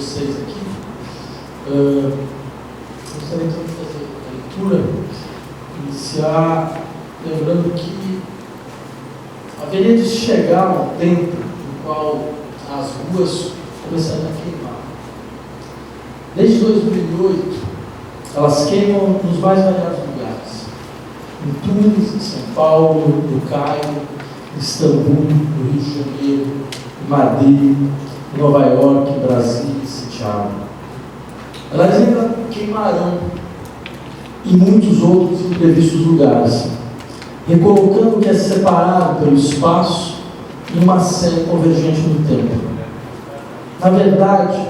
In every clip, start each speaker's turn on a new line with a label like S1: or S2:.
S1: vocês aqui. Gostaria então de fazer a leitura, iniciar lembrando que haveria de chegar um tempo no qual as ruas começariam a queimar. Desde 2008, elas queimam nos mais variados lugares. Em Tunis, em São Paulo, no Cairo, em Istambul, no Rio de Janeiro, em Madrid, em Nova York, em Brasília e Santiago. Elas ainda queimarão em muitos outros imprevistos lugares, recolocando o que é separado pelo espaço em uma série convergente no tempo. Na verdade,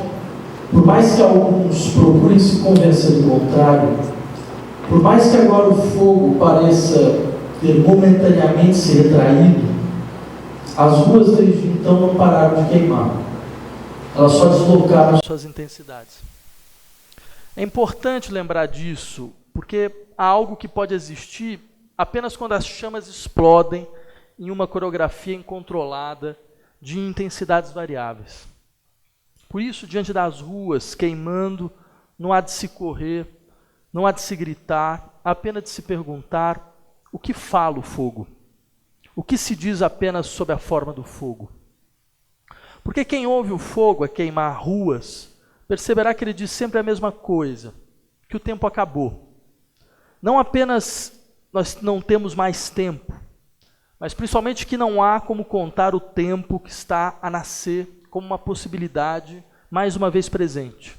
S1: por mais que alguns procurem se convencer do contrário, por mais que agora o fogo pareça ter momentaneamente se retraído, as ruas desde então não pararam de queimar. Elas só deslocaram suas intensidades. É importante lembrar disso, porque há algo que pode existir apenas quando as chamas explodem em uma coreografia incontrolada de intensidades variáveis. Por isso, diante das ruas queimando, não há de se correr, não há de se gritar, há apenas de se perguntar o que fala o fogo, o que se diz apenas sob a forma do fogo. Porque quem ouve o fogo a queimar ruas, perceberá que ele diz sempre a mesma coisa, que o tempo acabou. Não apenas nós não temos mais tempo, mas principalmente que não há como contar o tempo que está a nascer como uma possibilidade, mais uma vez presente.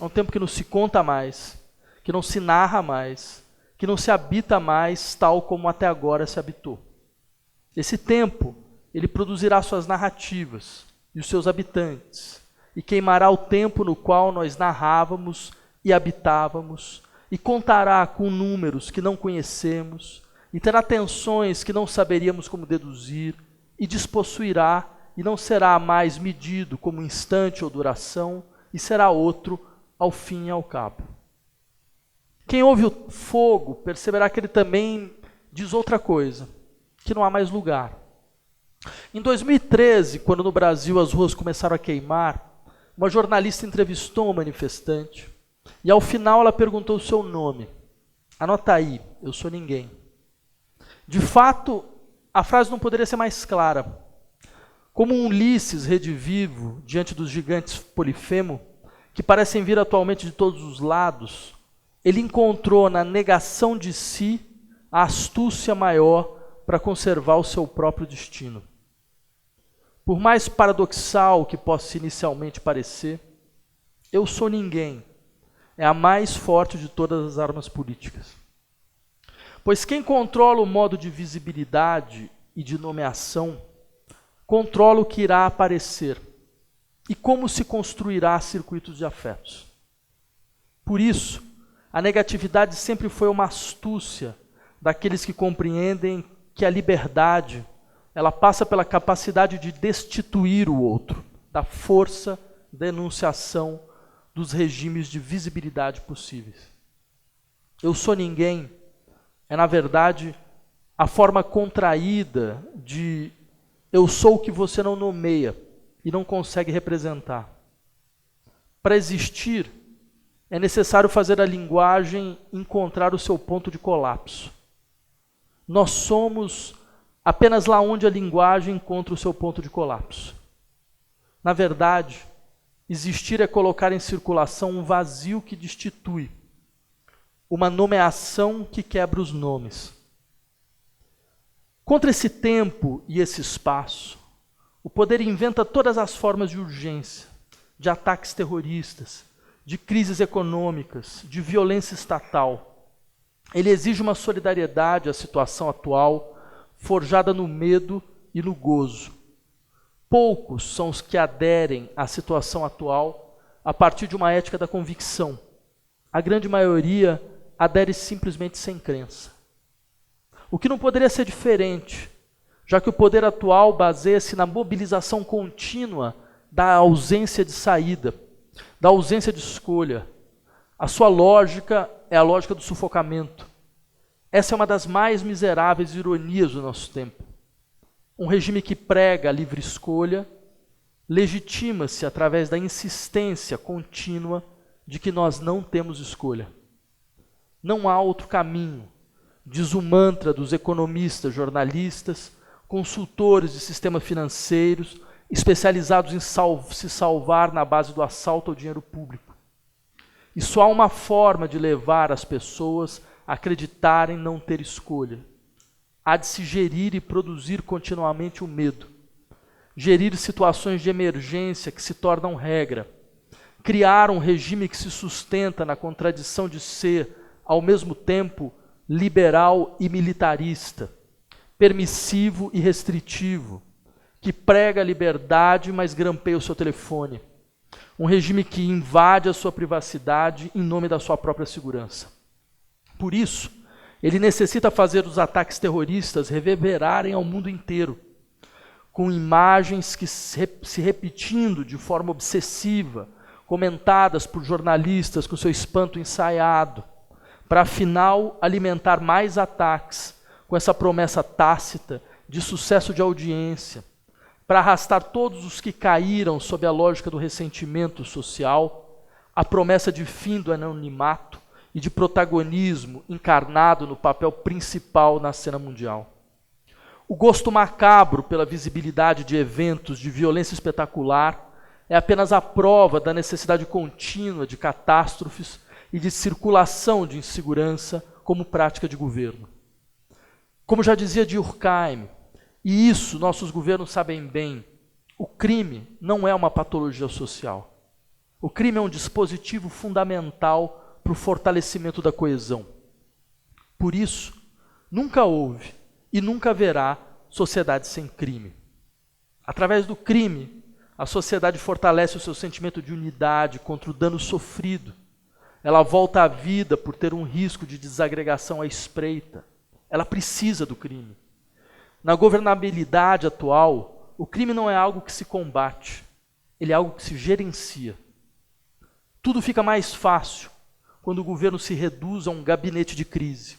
S1: É um tempo que não se conta mais, que não se narra mais, que não se habita mais tal como até agora se habitou. Esse tempo, ele produzirá suas narrativas e os seus habitantes, e queimará o tempo no qual nós narrávamos e habitávamos, e contará com números que não conhecemos, e terá tensões que não saberíamos como deduzir, e despossuirá, e não será mais medido como instante ou duração, e será outro ao fim e ao cabo. Quem ouve o fogo perceberá que ele também diz outra coisa, que não há mais lugar. Em 2013, quando no Brasil as ruas começaram a queimar, uma jornalista entrevistou um manifestante e ao final ela perguntou o seu nome. Anota aí, eu sou ninguém. De fato, a frase não poderia ser mais clara. Como um Ulisses redivivo diante dos gigantes Polifemo, que parecem vir atualmente de todos os lados, ele encontrou na negação de si a astúcia maior para conservar o seu próprio destino. Por mais paradoxal que possa inicialmente parecer, eu sou ninguém é a mais forte de todas as armas políticas. Pois quem controla o modo de visibilidade e de nomeação, controla o que irá aparecer e como se construirá circuitos de afetos. Por isso, a negatividade sempre foi uma astúcia daqueles que compreendem que a liberdade, ela passa pela capacidade de destituir o outro, da força da enunciação dos regimes de visibilidade possíveis. Eu sou ninguém é, na verdade, a forma contraída de eu sou o que você não nomeia e não consegue representar. Para existir, é necessário fazer a linguagem encontrar o seu ponto de colapso. Nós somos apenas lá onde a linguagem encontra o seu ponto de colapso. Na verdade, existir é colocar em circulação um vazio que destitui, uma nomeação que quebra os nomes. Contra esse tempo e esse espaço, o poder inventa todas as formas de urgência, de ataques terroristas, de crises econômicas, de violência estatal. Ele exige uma solidariedade à situação atual, forjada no medo e no gozo. Poucos são os que aderem à situação atual a partir de uma ética da convicção. A grande maioria adere simplesmente sem crença. O que não poderia ser diferente, já que o poder atual baseia-se na mobilização contínua da ausência de saída, da ausência de escolha. A sua lógica é a lógica do sufocamento. Essa é uma das mais miseráveis ironias do nosso tempo. Um regime que prega a livre escolha
S2: legitima-se através da insistência contínua de que nós não temos escolha. Não há outro caminho, diz o mantra dos economistas, jornalistas, consultores de sistemas financeiros, especializados em se salvar na base do assalto ao dinheiro público. E só há uma forma de levar as pessoas a acreditarem não ter escolha. Há de se gerir e produzir continuamente o medo. Gerir situações de emergência que se tornam regra. Criar um regime que se sustenta na contradição de ser, ao mesmo tempo, liberal e militarista, permissivo e restritivo, que prega a liberdade, mas grampeia o seu telefone. Um regime que invade a sua privacidade em nome da sua própria segurança. Por isso, ele necessita fazer os ataques terroristas reverberarem ao mundo inteiro, com imagens que se repetindo de forma obsessiva, comentadas por jornalistas com seu espanto ensaiado, para afinal alimentar mais ataques com essa promessa tácita de sucesso de audiência, para arrastar todos os que caíram sob a lógica do ressentimento social, a promessa de fim do anonimato e de protagonismo encarnado no papel principal na cena mundial. O gosto macabro pela visibilidade de eventos de violência espetacular é apenas a prova da necessidade contínua de catástrofes e de circulação de insegurança como prática de governo. Como já dizia Durkheim, e isso nossos governos sabem bem, o crime não é uma patologia social. O crime é um dispositivo fundamental para o fortalecimento da coesão. Por isso, nunca houve e nunca haverá sociedade sem crime. Através do crime, a sociedade fortalece o seu sentimento de unidade contra o dano sofrido. Ela volta à vida por ter um risco de desagregação à espreita. Ela precisa do crime. Na governabilidade atual, o crime não é algo que se combate, ele é algo que se gerencia. Tudo fica mais fácil quando o governo se reduz a um gabinete de crise.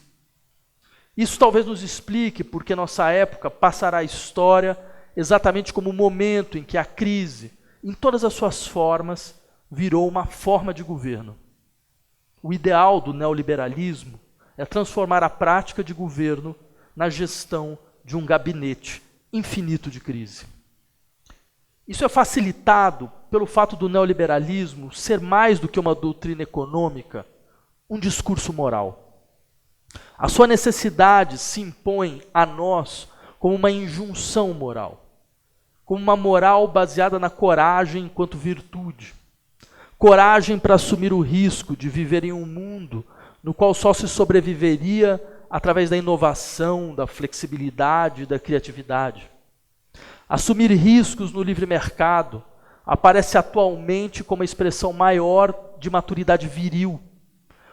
S2: Isso talvez nos explique porque nossa época passará a história exatamente como o momento em que a crise, em todas as suas formas, virou uma forma de governo. O ideal do neoliberalismo é transformar a prática de governo na gestão de um gabinete infinito de crise. Isso é facilitado pelo fato do neoliberalismo ser mais do que uma doutrina econômica, um discurso moral. A sua necessidade se impõe a nós como uma injunção moral, como uma moral baseada na coragem enquanto virtude. Coragem para assumir o risco de viver em um mundo no qual só se sobreviveria através da inovação, da flexibilidade e da criatividade. Assumir riscos no livre mercado aparece atualmente como a expressão maior de maturidade viril,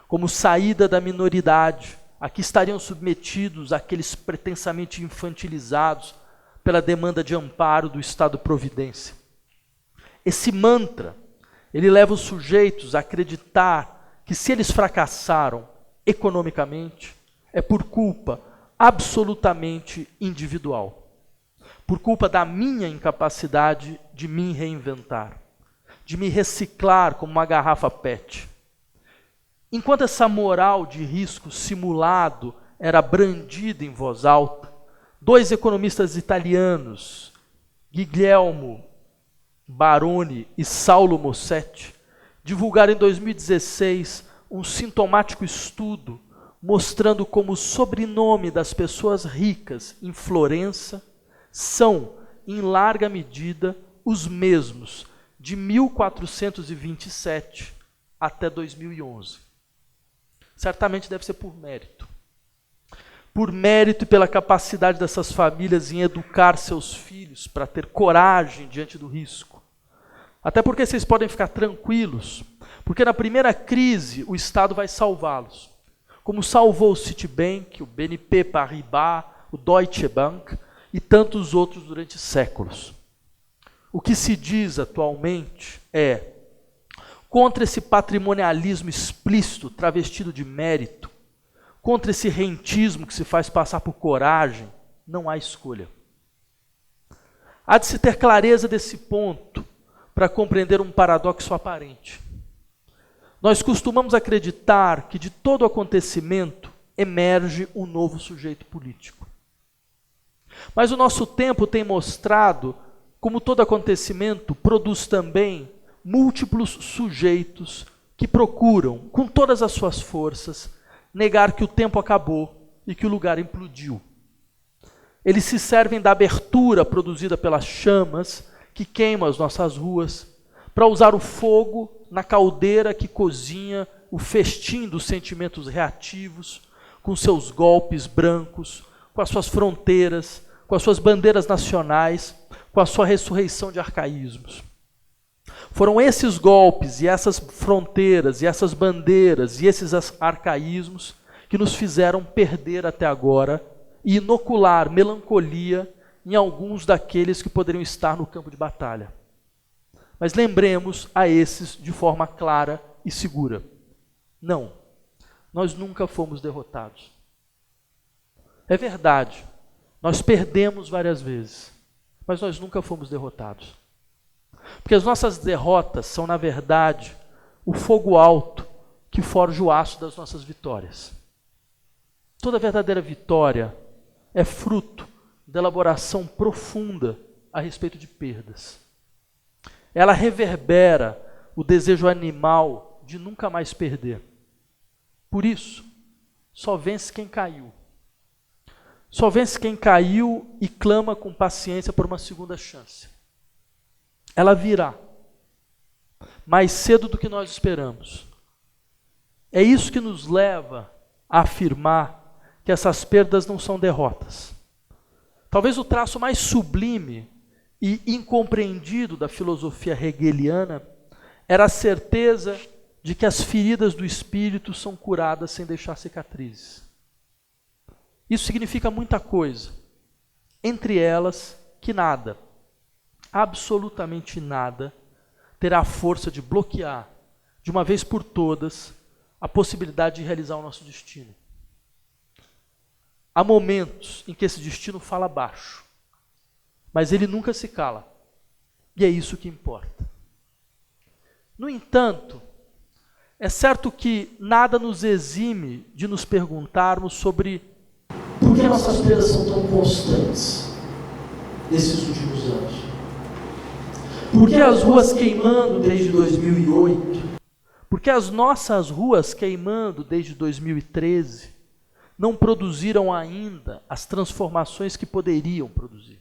S2: como saída da minoridade, a que estariam submetidos aqueles pretensamente infantilizados pela demanda de amparo do Estado-providência. Esse mantra, ele leva os sujeitos a acreditar que se eles fracassaram economicamente, é por culpa absolutamente individual, por culpa da minha incapacidade de me reinventar, de me reciclar como uma garrafa PET. Enquanto essa moral de risco simulado era brandida em voz alta, dois economistas italianos, Guglielmo Baroni e Saulo Mossetti, divulgaram em 2016 um sintomático estudo mostrando como o sobrenome das pessoas ricas em Florença são, em larga medida, os mesmos de 1427 até 2011. Certamente deve ser por mérito. Por mérito e pela capacidade dessas famílias em educar seus filhos para ter coragem diante do risco. Até porque vocês podem ficar tranquilos, porque na primeira crise o Estado vai salvá-los. Como salvou o Citibank, o BNP Paribas, o Deutsche Bank e tantos outros durante séculos. O que se diz atualmente é: contra esse patrimonialismo explícito, travestido de mérito, contra esse rentismo que se faz passar por coragem, não há escolha. Há de se ter clareza desse ponto para compreender um paradoxo aparente. Nós costumamos acreditar que de todo acontecimento emerge um novo sujeito político. Mas o nosso tempo tem mostrado como todo acontecimento produz também múltiplos sujeitos que procuram, com todas as suas forças, negar que o tempo acabou e que o lugar implodiu. Eles se servem da abertura produzida pelas chamas que queimam as nossas ruas, para usar o fogo na caldeira que cozinha o festim dos sentimentos reativos, com seus golpes brancos, com as suas fronteiras, com as suas bandeiras nacionais, com a sua ressurreição de arcaísmos. Foram esses golpes e essas fronteiras e essas bandeiras e esses arcaísmos que nos fizeram perder até agora e inocular melancolia em alguns daqueles que poderiam estar no campo de batalha. Mas lembremos a esses de forma clara e segura. Não, nós nunca fomos derrotados. É verdade, nós perdemos várias vezes, mas nós nunca fomos derrotados. Porque as nossas derrotas são, na verdade, o fogo alto que forja o aço das nossas vitórias. Toda verdadeira vitória é fruto da elaboração profunda a respeito de perdas. Ela reverbera o desejo animal de nunca mais perder. Por isso, só vence quem caiu. Só vence quem caiu e clama com paciência por uma segunda chance. Ela virá, mais cedo do que nós esperamos. É isso que nos leva a afirmar que essas perdas não são derrotas. Talvez o traço mais sublime e incompreendido da filosofia hegeliana era a certeza de que as feridas do espírito são curadas sem deixar cicatrizes. Isso significa muita coisa, entre elas que nada, absolutamente nada, terá a força de bloquear, de uma vez por todas, a possibilidade de realizar o nosso destino. Há momentos em que esse destino fala baixo, mas ele nunca se cala, e é isso que importa. No entanto, é certo que nada nos exime de nos perguntarmos sobre por que nossas perdas são tão constantes nesses últimos anos. Por que as ruas queimando desde 2008? Por que as nossas ruas queimando desde 2013 não produziram ainda as transformações que poderiam produzir?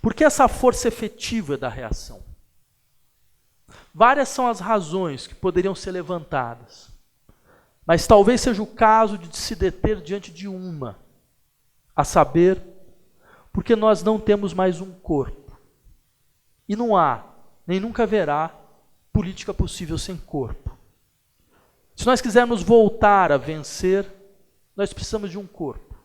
S2: Por que essa força efetiva da reação? Várias são as razões que poderiam ser levantadas, mas talvez seja o caso de se deter diante de uma, a saber, porque nós não temos mais um corpo. E não há, nem nunca haverá, política possível sem corpo. Se nós quisermos voltar a vencer, nós precisamos de um corpo.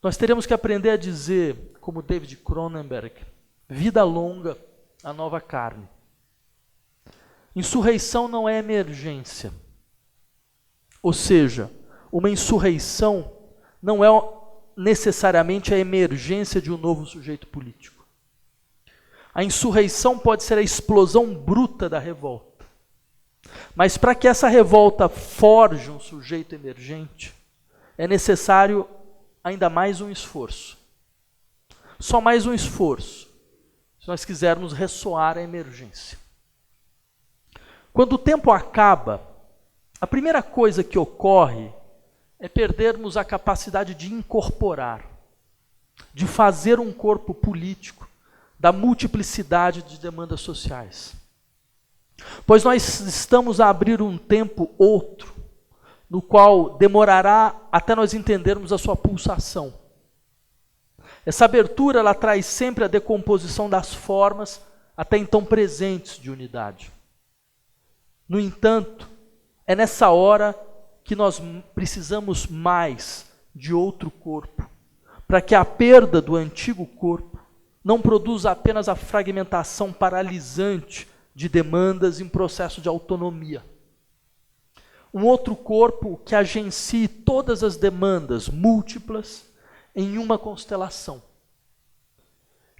S2: Nós teremos que aprender a dizer, como David Cronenberg, vida longa a nova carne. Insurreição não é emergência. Ou seja, uma insurreição não é necessariamente a emergência de um novo sujeito político. A insurreição pode ser a explosão bruta da revolta. Mas para que essa revolta forje um sujeito emergente, é necessário ainda mais um esforço. Só mais um esforço, se nós quisermos ressoar a emergência. Quando o tempo acaba, a primeira coisa que ocorre é perdermos a capacidade de incorporar, de fazer um corpo político da multiplicidade de demandas sociais. Pois nós estamos a abrir um tempo outro, no qual demorará até nós entendermos a sua pulsação. Essa abertura, ela traz sempre a decomposição das formas até então presentes de unidade. No entanto, é nessa hora que nós precisamos mais de outro corpo, para que a perda do antigo corpo não produza apenas a fragmentação paralisante de demandas em processo de autonomia. Um outro corpo que agencie todas as demandas múltiplas em uma constelação.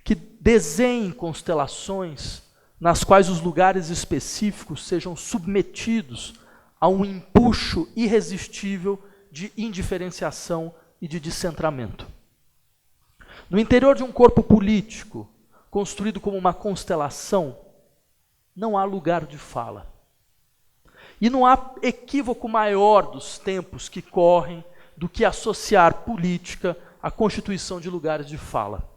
S2: que desenhem constelações nas quais os lugares específicos sejam submetidos a um empuxo irresistível de indiferenciação e de descentramento. No interior de um corpo político, construído como uma constelação, não há lugar de fala. E não há equívoco maior dos tempos que correm do que associar política à constituição de lugares de fala.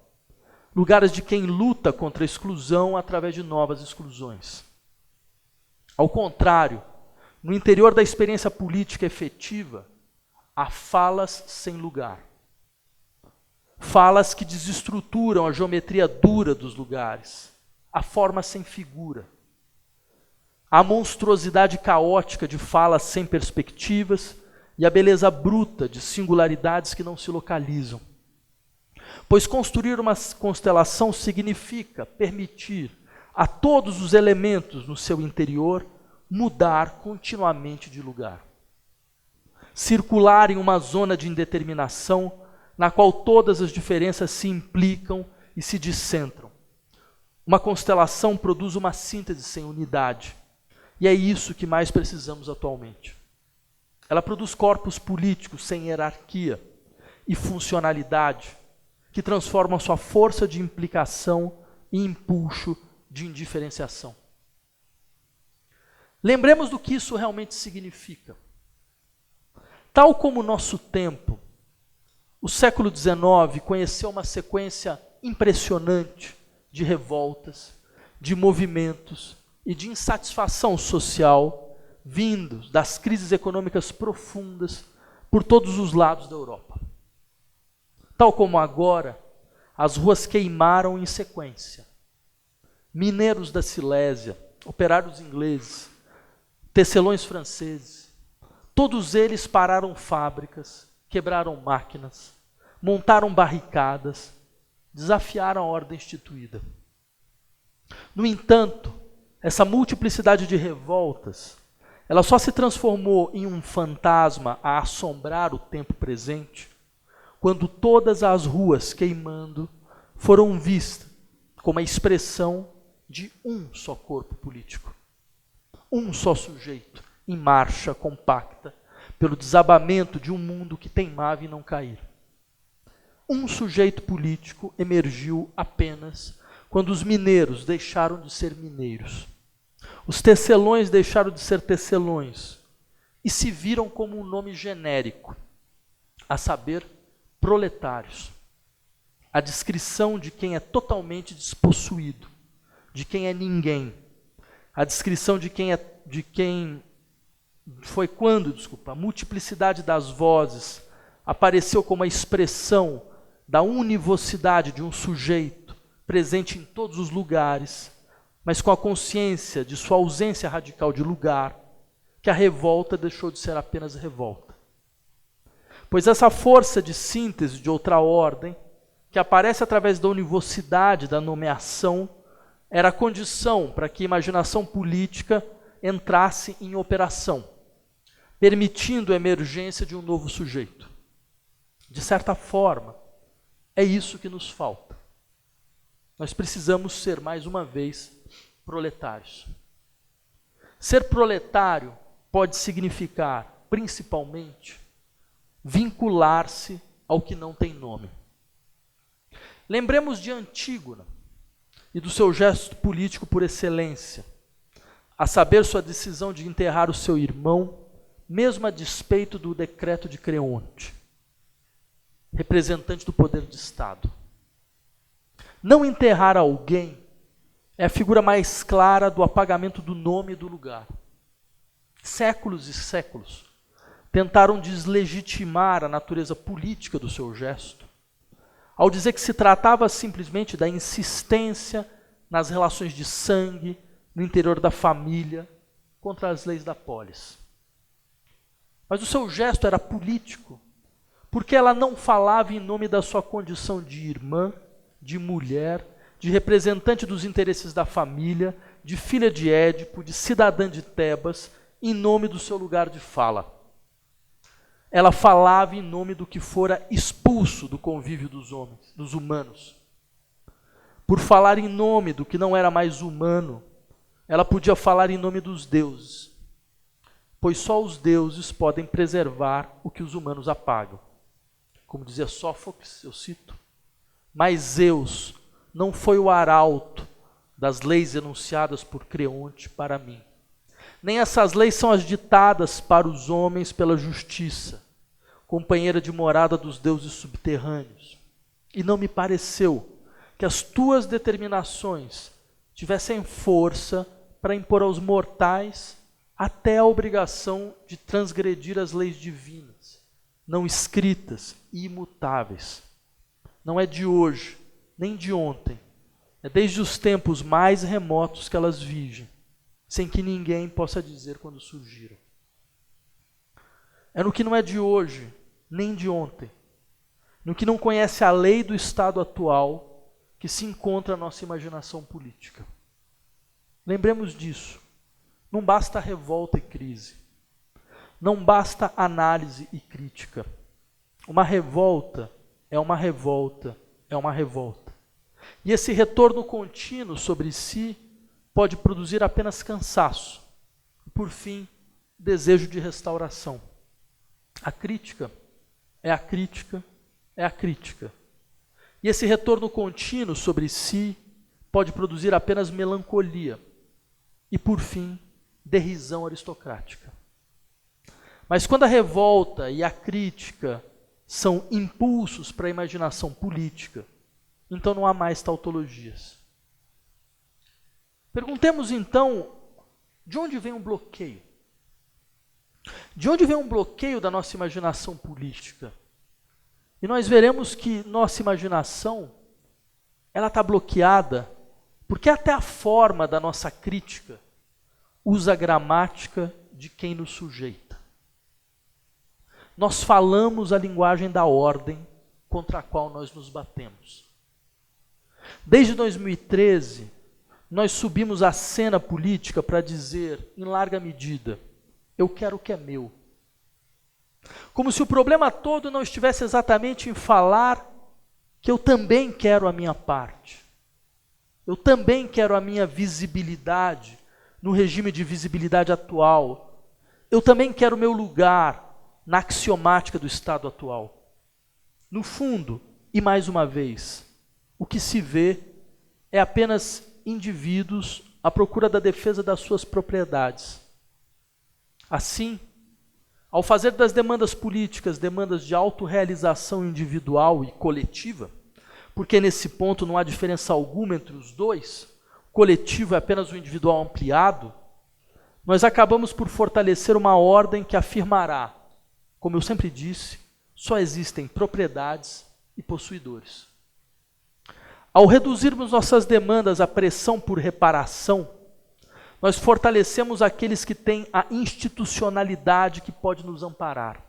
S2: Lugares de quem luta contra a exclusão através de novas exclusões. Ao contrário, no interior da experiência política efetiva, há falas sem lugar. Falas que desestruturam a geometria dura dos lugares, a forma sem figura. A monstruosidade caótica de falas sem perspectivas e a beleza bruta de singularidades que não se localizam. Pois construir uma constelação significa permitir a todos os elementos no seu interior mudar continuamente de lugar. Circular em uma zona de indeterminação na qual todas as diferenças se implicam e se descentram. Uma constelação produz uma síntese sem unidade. E é isso que mais precisamos atualmente. Ela produz corpos políticos sem hierarquia e funcionalidade, que transformam sua força de implicação em impulso de indiferenciação. Lembremos do que isso realmente significa. Tal como o nosso tempo, o século XIX conheceu uma sequência impressionante de revoltas, de movimentos e de insatisfação social vindos das crises econômicas profundas por todos os lados da Europa. Tal como agora, as ruas queimaram em sequência. Mineiros da Silésia, operários ingleses, tecelões franceses, todos eles pararam fábricas, quebraram máquinas, montaram barricadas, desafiaram a ordem instituída. No entanto, essa multiplicidade de revoltas, ela só se transformou em um fantasma a assombrar o tempo presente, quando todas as ruas queimando foram vistas como a expressão de um só corpo político, um só sujeito em marcha compacta pelo desabamento de um mundo que teimava em não cair. Um sujeito político emergiu apenas quando os mineiros deixaram de ser mineiros. Os tecelões deixaram de ser tecelões e se viram como um nome genérico, a saber, proletários. A descrição de quem é totalmente despossuído, de quem é ninguém. A descrição de quem foi quando, a multiplicidade das vozes apareceu como a expressão da univocidade de um sujeito presente em todos os lugares, mas com a consciência de sua ausência radical de lugar, que a revolta deixou de ser apenas revolta. Pois essa força de síntese de outra ordem, que aparece através da univocidade da nomeação, era a condição para que a imaginação política entrasse em operação, permitindo a emergência de um novo sujeito. De certa forma, é isso que nos falta. Nós precisamos ser, mais uma vez, proletários. Ser proletário pode significar, principalmente, vincular-se ao que não tem nome. Lembremos de Antígona e do seu gesto político por excelência, a saber, sua decisão de enterrar o seu irmão, mesmo a despeito do decreto de Creonte, representante do poder de Estado. Não enterrar alguém é a figura mais clara do apagamento do nome e do lugar. Séculos e séculos tentaram deslegitimar a natureza política do seu gesto, ao dizer que se tratava simplesmente da insistência nas relações de sangue, no interior da família, contra as leis da polis. Mas o seu gesto era político, porque ela não falava em nome da sua condição de irmã, de mulher, de representante dos interesses da família, de filha de Édipo, de cidadã de Tebas, em nome do seu lugar de fala. Ela falava em nome do que fora expulso do convívio dos homens, dos humanos. por falar em nome do que não era mais humano, ela podia falar em nome dos deuses, pois só os deuses podem preservar o que os humanos apagam. Como dizia Sófocles, eu cito, mas Zeus não foi o arauto das leis enunciadas por Creonte para mim. Nem essas leis são as ditadas para os homens pela justiça, companheira de morada dos deuses subterrâneos. E não me pareceu que as tuas determinações tivessem força para impor aos mortais até a obrigação de transgredir as leis divinas, não escritas e imutáveis. Não é de hoje, nem de ontem, é desde os tempos mais remotos que elas vigem, sem que ninguém possa dizer quando surgiram. É no que não é de hoje, nem de ontem, no que não conhece a lei do estado atual, que se encontra a nossa imaginação política. Lembremos disso. Não basta revolta e crise. Não basta análise e crítica. Uma revolta é uma revolta, é uma revolta. E esse retorno contínuo sobre si pode produzir apenas cansaço e, por fim, desejo de restauração. A crítica é a crítica, é a crítica. E esse retorno contínuo sobre si pode produzir apenas melancolia e, por fim, derrisão aristocrática. Mas quando a revolta e a crítica são impulsos para a imaginação política, então não há mais tautologias. Perguntemos então, de onde vem o bloqueio? De onde vem um bloqueio da nossa imaginação política? E nós veremos que nossa imaginação, ela está bloqueada porque até a forma da nossa crítica usa a gramática de quem nos sujeita. Nós falamos a linguagem da ordem contra a qual nós nos batemos. Desde 2013, nós subimos a cena política para dizer, em larga medida, eu quero o que é meu. Como se o problema todo não estivesse exatamente em falar que eu também quero a minha parte. Eu também quero a minha visibilidade no regime de visibilidade atual. Eu também quero o meu lugar na axiomática do estado atual. No fundo, e mais uma vez, o que se vê é apenas indivíduos à procura da defesa das suas propriedades. Assim, ao fazer das demandas políticas demandas de autorrealização individual e coletiva, porque nesse ponto não há diferença alguma entre os dois, o coletivo é apenas o individual ampliado, nós acabamos por fortalecer uma ordem que afirmará, como eu sempre disse, só existem propriedades e possuidores. Ao reduzirmos nossas demandas à pressão por reparação, nós fortalecemos aqueles que têm a institucionalidade que pode nos amparar.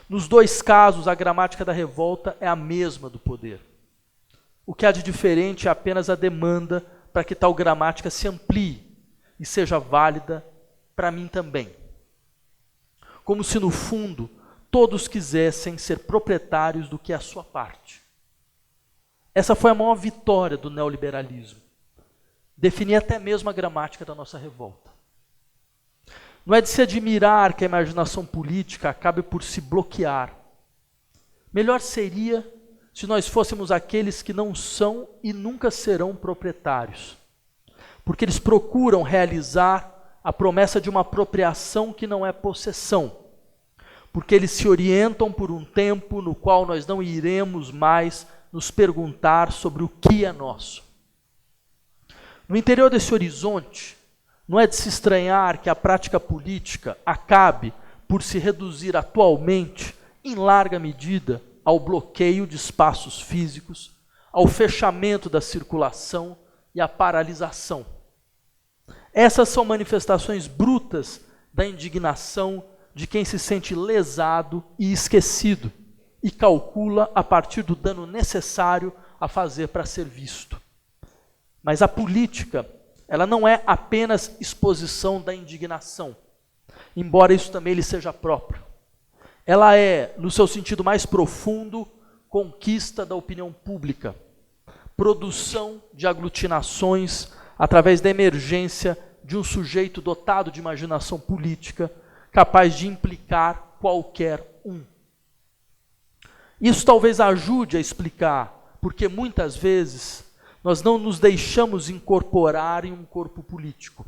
S2: Nos dois casos, a gramática da revolta é a mesma do poder. O que há de diferente é apenas a demanda para que tal gramática se amplie e seja válida para mim também. Como se, no fundo, todos quisessem ser proprietários do que é a sua parte. Essa foi a maior vitória do neoliberalismo. Definir até mesmo a gramática da nossa revolta. Não é de se admirar que a imaginação política acabe por se bloquear. Melhor seria se nós fôssemos aqueles que não são e nunca serão proprietários, porque eles procuram realizar a promessa de uma apropriação que não é possessão, porque eles se orientam por um tempo no qual nós não iremos mais nos perguntar sobre o que é nosso. No interior desse horizonte, não é de se estranhar que a prática política acabe por se reduzir atualmente, em larga medida, ao bloqueio de espaços físicos, ao fechamento da circulação e à paralisação. Essas são manifestações brutas da indignação de quem se sente lesado e esquecido e calcula a partir do dano necessário a fazer para ser visto. Mas a política, ela não é apenas exposição da indignação, embora isso também lhe seja próprio. Ela é, no seu sentido mais profundo, conquista da opinião pública, produção de aglutinações através da emergência de um sujeito dotado de imaginação política, capaz de implicar qualquer um. Isso talvez ajude a explicar porque muitas vezes nós não nos deixamos incorporar em um corpo político.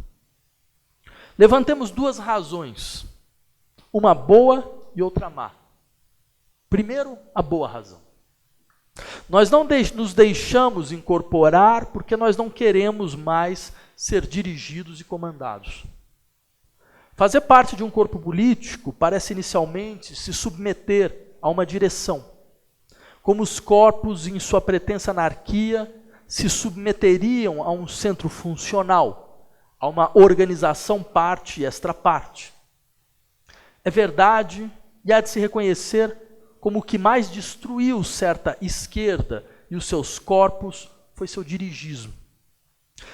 S2: Levantemos duas razões, uma boa e outra má. Primeiro, a boa razão. Nós não nos deixamos incorporar porque nós não queremos mais ser dirigidos e comandados. Fazer parte de um corpo político parece inicialmente se submeter a uma direção, como os corpos em sua pretensa anarquia se submeteriam a um centro funcional, a uma organização parte e extra-parte. É verdade e há de se reconhecer como o que mais destruiu certa esquerda e os seus corpos foi seu dirigismo.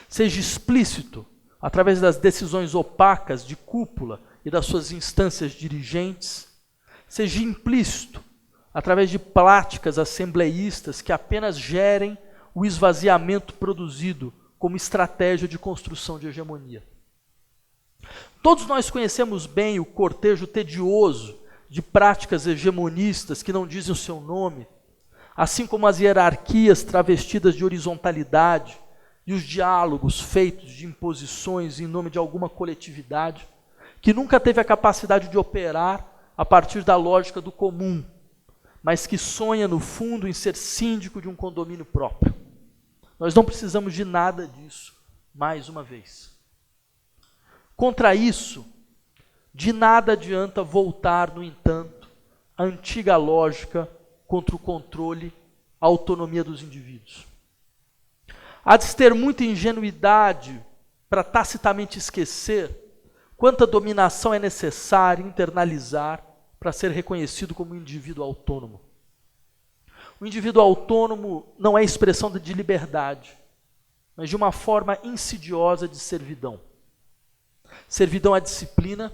S2: Seja explícito, através das decisões opacas de cúpula e das suas instâncias dirigentes, seja implícito, através de práticas assembleístas que apenas gerem o esvaziamento produzido como estratégia de construção de hegemonia. Todos nós conhecemos bem o cortejo tedioso de práticas hegemonistas que não dizem o seu nome, assim como as hierarquias travestidas de horizontalidade e os diálogos feitos de imposições em nome de alguma coletividade, que nunca teve a capacidade de operar a partir da lógica do comum, mas que sonha no fundo em ser síndico de um condomínio próprio. Nós não precisamos de nada disso, mais uma vez. Contra isso, de nada adianta voltar, no entanto, à antiga lógica contra o controle, a autonomia dos indivíduos. Há de se ter muita ingenuidade para tacitamente esquecer quanta dominação é necessária internalizar para ser reconhecido como um indivíduo autônomo. O indivíduo autônomo não é expressão de liberdade, mas de uma forma insidiosa de servidão. Servidão à disciplina,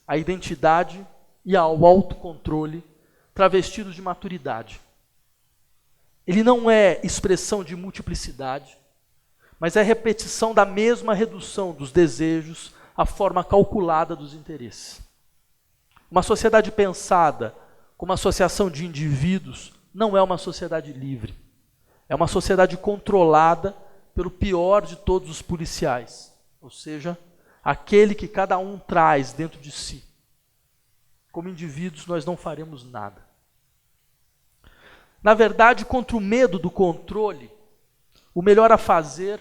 S2: à identidade e ao autocontrole, travestidos de maturidade. Ele não é expressão de multiplicidade, mas é repetição da mesma redução dos desejos à forma calculada dos interesses. Uma sociedade pensada como associação de indivíduos não é uma sociedade livre. É uma sociedade controlada pelo pior de todos os policiais, ou seja, aquele que cada um traz dentro de si. Como indivíduos, nós não faremos nada. Na verdade, contra o medo do controle, o melhor a fazer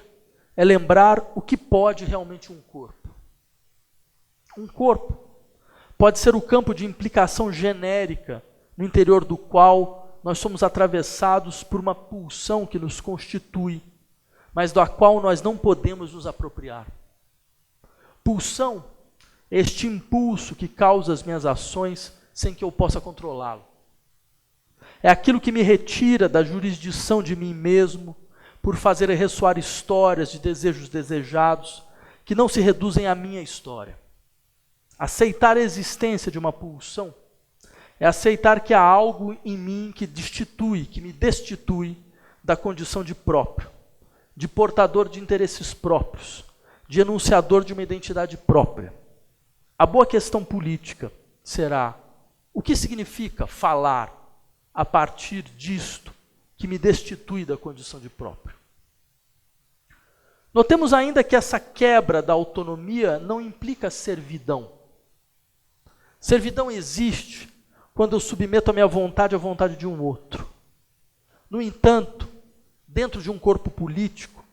S2: é lembrar o que pode realmente um corpo. Um corpo pode ser o campo de implicação genérica no interior do qual nós somos atravessados por uma pulsão que nos constitui, mas da qual nós não podemos nos apropriar. Pulsão é este impulso que causa as minhas ações sem que eu possa controlá-lo. É aquilo que me retira da jurisdição de mim mesmo por fazer ressoar histórias de desejos desejados que não se reduzem à minha história. Aceitar a existência de uma pulsão é aceitar que há algo em mim que me destitui da condição de próprio, de portador de interesses próprios, de enunciador de uma identidade própria. A boa questão política será: o que significa falar a partir disto que me destitui da condição de próprio? Notemos ainda que essa quebra da autonomia não implica servidão. Servidão existe quando eu submeto a minha vontade à vontade de um outro. No entanto, dentro de um corpo político,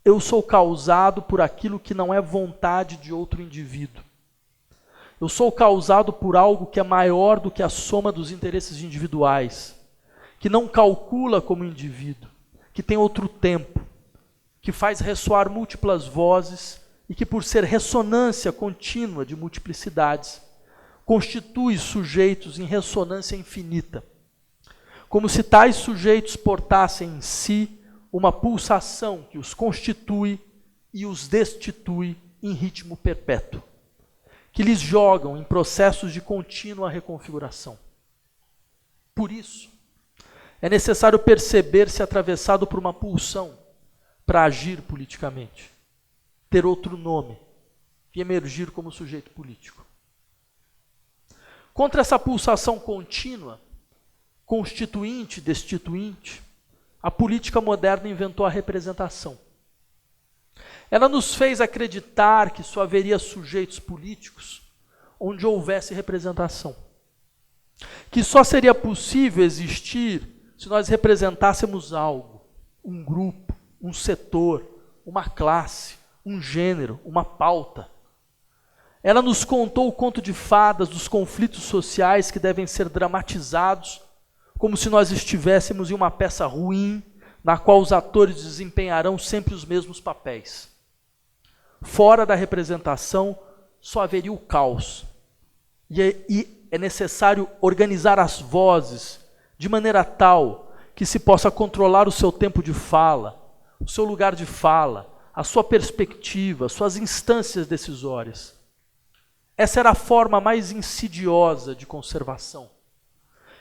S2: eu sou causado por aquilo que não é vontade de outro indivíduo. Eu sou causado por algo que é maior do que a soma dos interesses individuais, que não calcula como indivíduo, que tem outro tempo, que faz ressoar múltiplas vozes e que, por ser ressonância contínua de multiplicidades, constitui sujeitos em ressonância infinita, como se tais sujeitos portassem em si uma pulsação que os constitui e os destitui em ritmo perpétuo, que lhes jogam em processos de contínua reconfiguração. Por isso, É necessário perceber-se atravessado por uma pulsão para agir politicamente, ter outro nome e emergir como sujeito político. Contra essa pulsação contínua, constituinte, destituinte, a política moderna inventou a representação. Ela nos fez acreditar que só haveria sujeitos políticos onde houvesse representação. Que só seria possível existir se nós representássemos algo, um grupo, um setor, uma classe, um gênero, uma pauta. Ela nos contou o conto de fadas dos conflitos sociais que devem ser dramatizados, como se nós estivéssemos em uma peça ruim, na qual os atores desempenharão sempre os mesmos papéis. Fora da representação, só haveria o caos. E é necessário organizar as vozes de maneira tal que se possa controlar o seu tempo de fala, o seu lugar de fala, a sua perspectiva, suas instâncias decisórias. Essa era a forma mais insidiosa de conservação.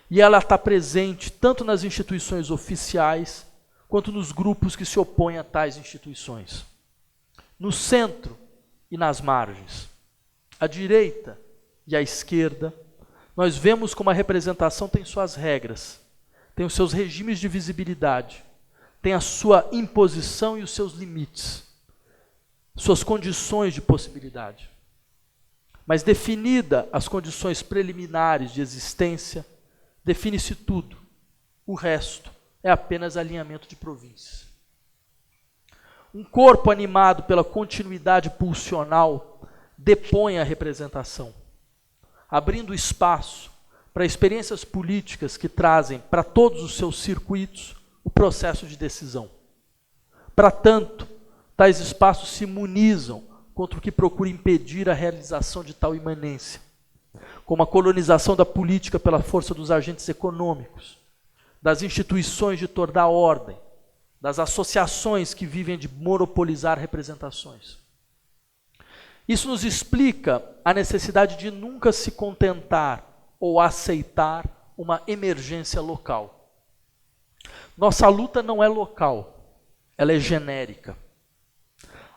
S2: E ela está presente tanto nas instituições oficiais, quanto nos grupos que se opõem a tais instituições. No centro e nas margens, à direita e à esquerda, nós vemos como a representação tem suas regras, tem os seus regimes de visibilidade, tem a sua imposição e os seus limites, suas condições de possibilidade. Mas definida as condições preliminares de existência, define-se tudo. O resto é apenas alinhamento de províncias. Um corpo animado pela continuidade pulsional depõe a representação, abrindo espaço para experiências políticas que trazem para todos os seus circuitos o processo de decisão. Para tanto, tais espaços se imunizam contra o que procura impedir a realização de tal imanência, como a colonização da política pela força dos agentes econômicos, das instituições de tornar a ordem, das associações que vivem de monopolizar representações. Isso nos explica a necessidade de nunca se contentar ou aceitar uma emergência local. Nossa luta não é local, ela é genérica.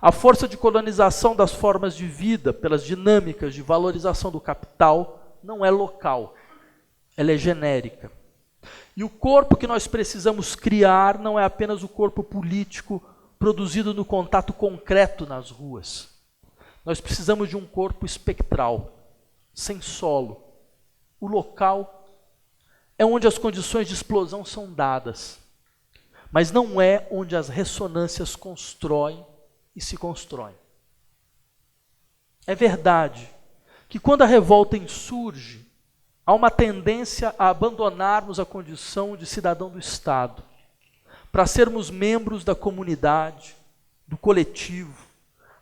S2: A força de colonização das formas de vida pelas dinâmicas de valorização do capital não é local, ela é genérica. E o corpo que nós precisamos criar não é apenas o corpo político produzido no contato concreto nas ruas. Nós precisamos de um corpo espectral, sem solo. O local é onde as condições de explosão são dadas, mas não é onde as ressonâncias constroem e se constroem. É verdade que quando a revolta insurge, há uma tendência a abandonarmos a condição de cidadão do Estado, para sermos membros da comunidade, do coletivo,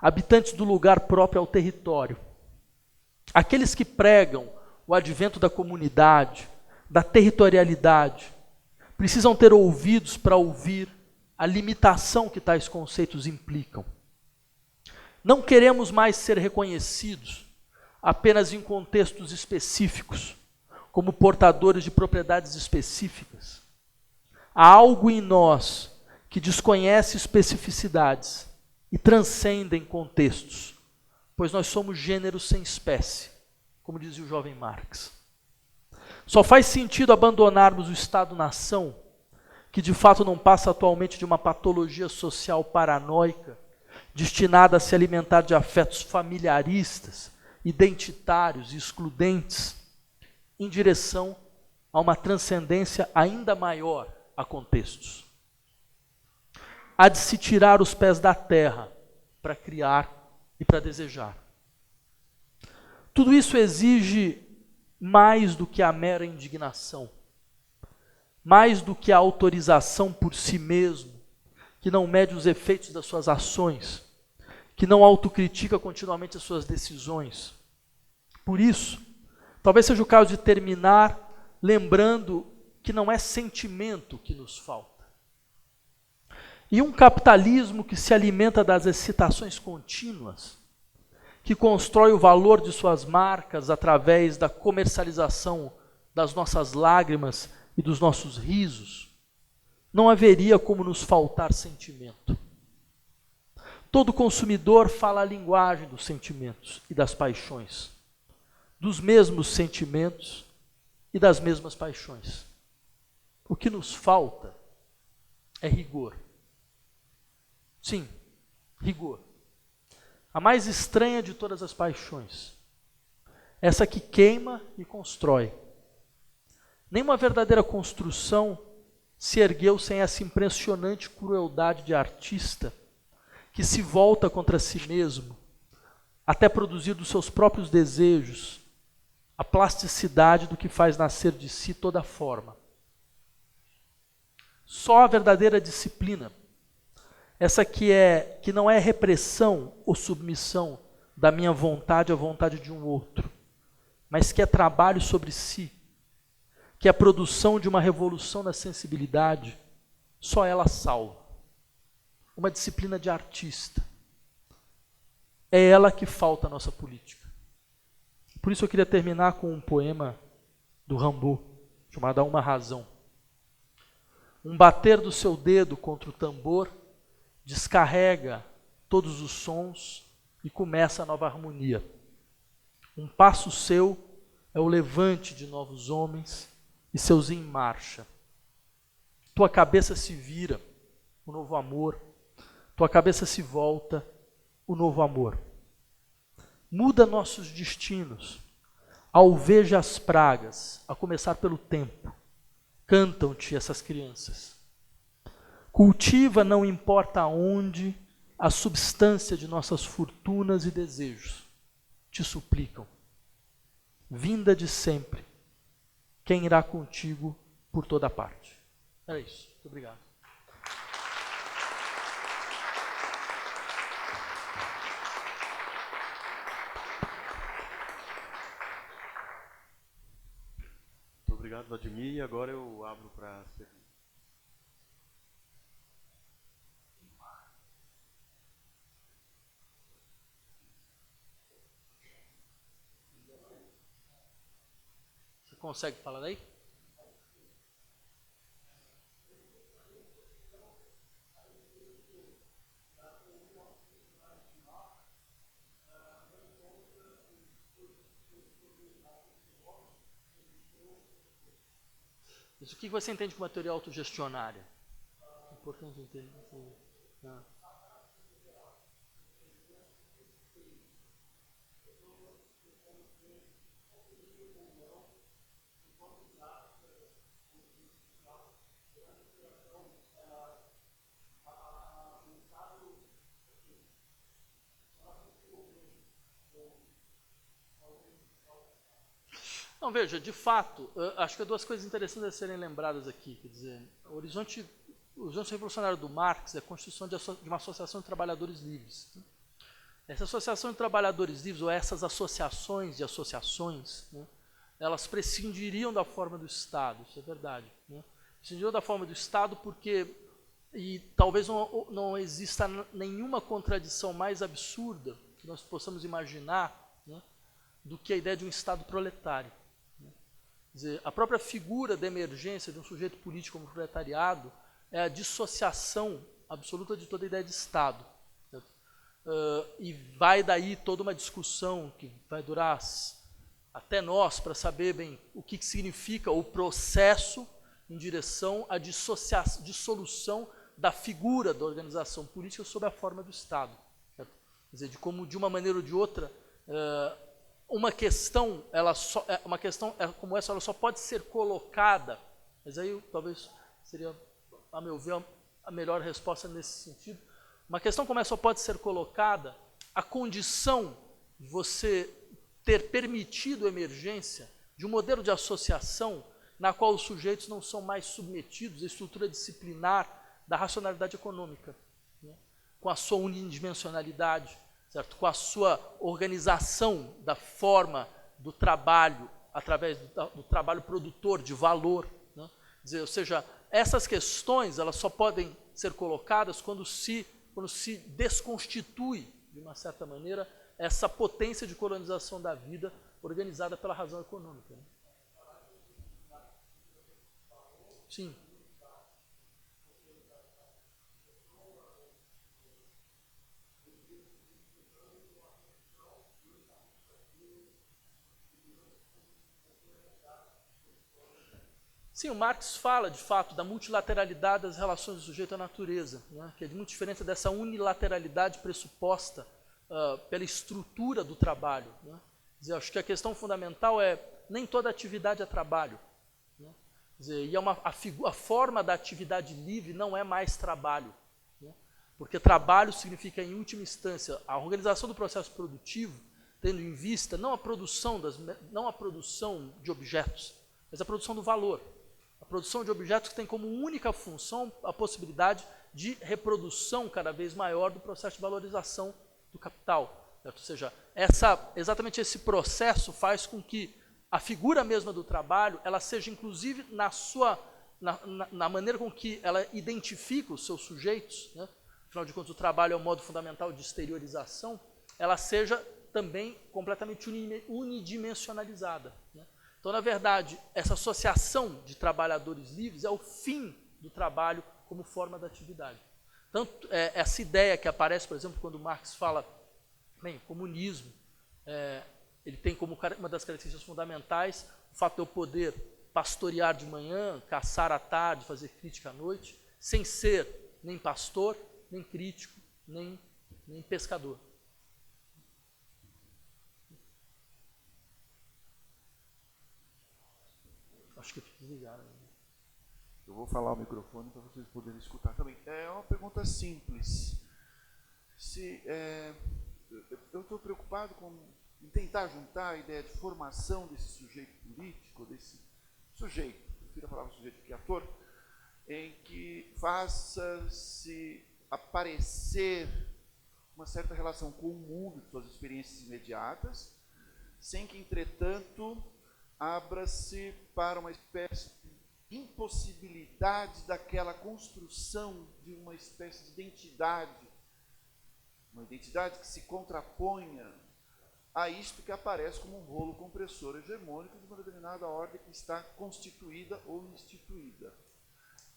S2: habitantes do lugar próprio ao território. Aqueles que pregam o advento da comunidade, da territorialidade, precisam ter ouvidos para ouvir a limitação que tais conceitos implicam. Não queremos mais ser reconhecidos apenas em contextos específicos, como portadores de propriedades específicas. Há algo em nós que desconhece especificidades e transcendem contextos, pois nós somos gêneros sem espécie, como dizia o jovem Marx. Só faz sentido abandonarmos o Estado-nação, que de fato não passa atualmente de uma patologia social paranoica, destinada a se alimentar de afetos familiaristas, identitários e excludentes, em direção a uma transcendência ainda maior a contextos. Há de se tirar os pés da terra para criar e para desejar. Tudo isso exige mais do que a mera indignação, mais do que a autorização por si mesmo, que não mede os efeitos das suas ações, que não autocritica continuamente as suas decisões. Por isso, talvez seja o caso de terminar lembrando que não é sentimento que nos falta. E um capitalismo que se alimenta das excitações contínuas, que constrói o valor de suas marcas através da comercialização das nossas lágrimas e dos nossos risos, não haveria como nos faltar sentimento. Todo consumidor fala a linguagem dos sentimentos e das paixões, dos mesmos sentimentos e das mesmas paixões. O que nos falta é rigor. Sim, rigor. A mais estranha de todas as paixões. Essa que queima e constrói. Nenhuma verdadeira construção se ergueu sem essa impressionante crueldade de artista que se volta contra si mesmo, até produzir dos seus próprios desejos a plasticidade do que faz nascer de si toda forma. Só a verdadeira disciplina, essa que não é repressão ou submissão da minha vontade à vontade de um outro, mas que é trabalho sobre si, que é a produção de uma revolução na sensibilidade, só ela salva. Uma disciplina de artista. É ela que falta à nossa política. Por isso eu queria terminar com um poema do Rimbaud, chamado A Uma Razão. Um bater do seu dedo contra o tambor descarrega todos os sons e começa a nova harmonia. Um passo seu é o levante de novos homens e seus em marcha. Tua cabeça se vira, o novo amor. Tua cabeça se volta, o novo amor. Muda nossos destinos. Alveja as pragas, a começar pelo tempo. Cantam-te essas crianças. Cultiva, não importa onde, a substância de nossas fortunas e desejos. Te suplicam. Vinda de sempre. Quem irá contigo por toda parte? Era isso. Muito obrigado.
S3: Muito obrigado, Vladimir. E agora eu abro para perguntas.
S2: Você consegue falar daí? Isso, o que você entende como uma teoria autogestionária? É importante entender. Não, veja, de fato, acho que há duas coisas interessantes a serem lembradas aqui. Quer dizer, o horizonte revolucionário do Marx é a constituição de uma associação de trabalhadores livres. Essa associação de trabalhadores livres, ou essas associações de associações, né, elas prescindiriam da forma do Estado, isso é verdade. Né? Prescindiriam da forma do Estado porque, e talvez não exista nenhuma contradição mais absurda que nós possamos imaginar, né, do que a ideia de um Estado proletário. Quer dizer, a própria figura da emergência de um sujeito político como proletariado é a dissociação absoluta de toda a ideia de Estado. E vai daí toda uma discussão que vai durar até nós para saber bem o que significa o processo em direção à dissolução da figura da organização política sob a forma do Estado. Certo? Quer dizer, de como de uma maneira ou de outra uma questão como essa, ela só pode ser colocada, mas aí talvez seria, a meu ver, a melhor resposta nesse sentido. Uma questão como essa só pode ser colocada a condição de você ter permitido a emergência de um modelo de associação na qual os sujeitos não são mais submetidos à estrutura disciplinar da racionalidade econômica, né? Com a sua unidimensionalidade, certo? Com a sua organização da forma do trabalho, através do trabalho produtor de valor. Né? Quer dizer, ou seja, essas questões elas só podem ser colocadas quando se desconstitui, de uma certa maneira, essa potência de colonização da vida organizada pela razão econômica. Né? Sim. Sim, o Marx fala, de fato, da multilateralidade das relações do sujeito à natureza, né, que é muito diferente dessa unilateralidade pressuposta pela estrutura do trabalho. Né. Quer dizer, acho que a questão fundamental é nem toda atividade é trabalho. Né. Quer dizer, e a forma da atividade livre não é mais trabalho. Né, porque trabalho significa, em última instância, a organização do processo produtivo, tendo em vista não a produção de objetos, mas a produção do valor. A produção de objetos que tem como única função a possibilidade de reprodução cada vez maior do processo de valorização do capital. Certo? Ou seja, exatamente esse processo faz com que a figura mesma do trabalho, ela seja inclusive na maneira com que ela identifica os seus sujeitos, né? Afinal de contas o trabalho é um modo fundamental de exteriorização, ela seja também completamente unidimensionalizada. Né? Então, na verdade, essa associação de trabalhadores livres é o fim do trabalho como forma da atividade. Tanto essa ideia que aparece, por exemplo, quando Marx fala, bem, comunismo, ele tem como uma das características fundamentais o fato de eu poder pastorear de manhã, caçar à tarde, fazer crítica à noite, sem ser nem pastor, nem crítico, nem pescador. Acho que fica desligado.
S4: Eu vou falar o microfone para vocês poderem escutar também. É uma pergunta simples. Eu estou preocupado em tentar juntar a ideia de formação desse sujeito político, desse sujeito, prefiro a palavra sujeito que ator, em que faça-se aparecer uma certa relação com o mundo, de suas experiências imediatas, sem que, entretanto, abra-se para uma espécie de impossibilidade daquela construção de uma espécie de identidade, uma identidade que se contraponha a isto que aparece como um rolo compressor hegemônico de uma determinada ordem que está constituída ou instituída.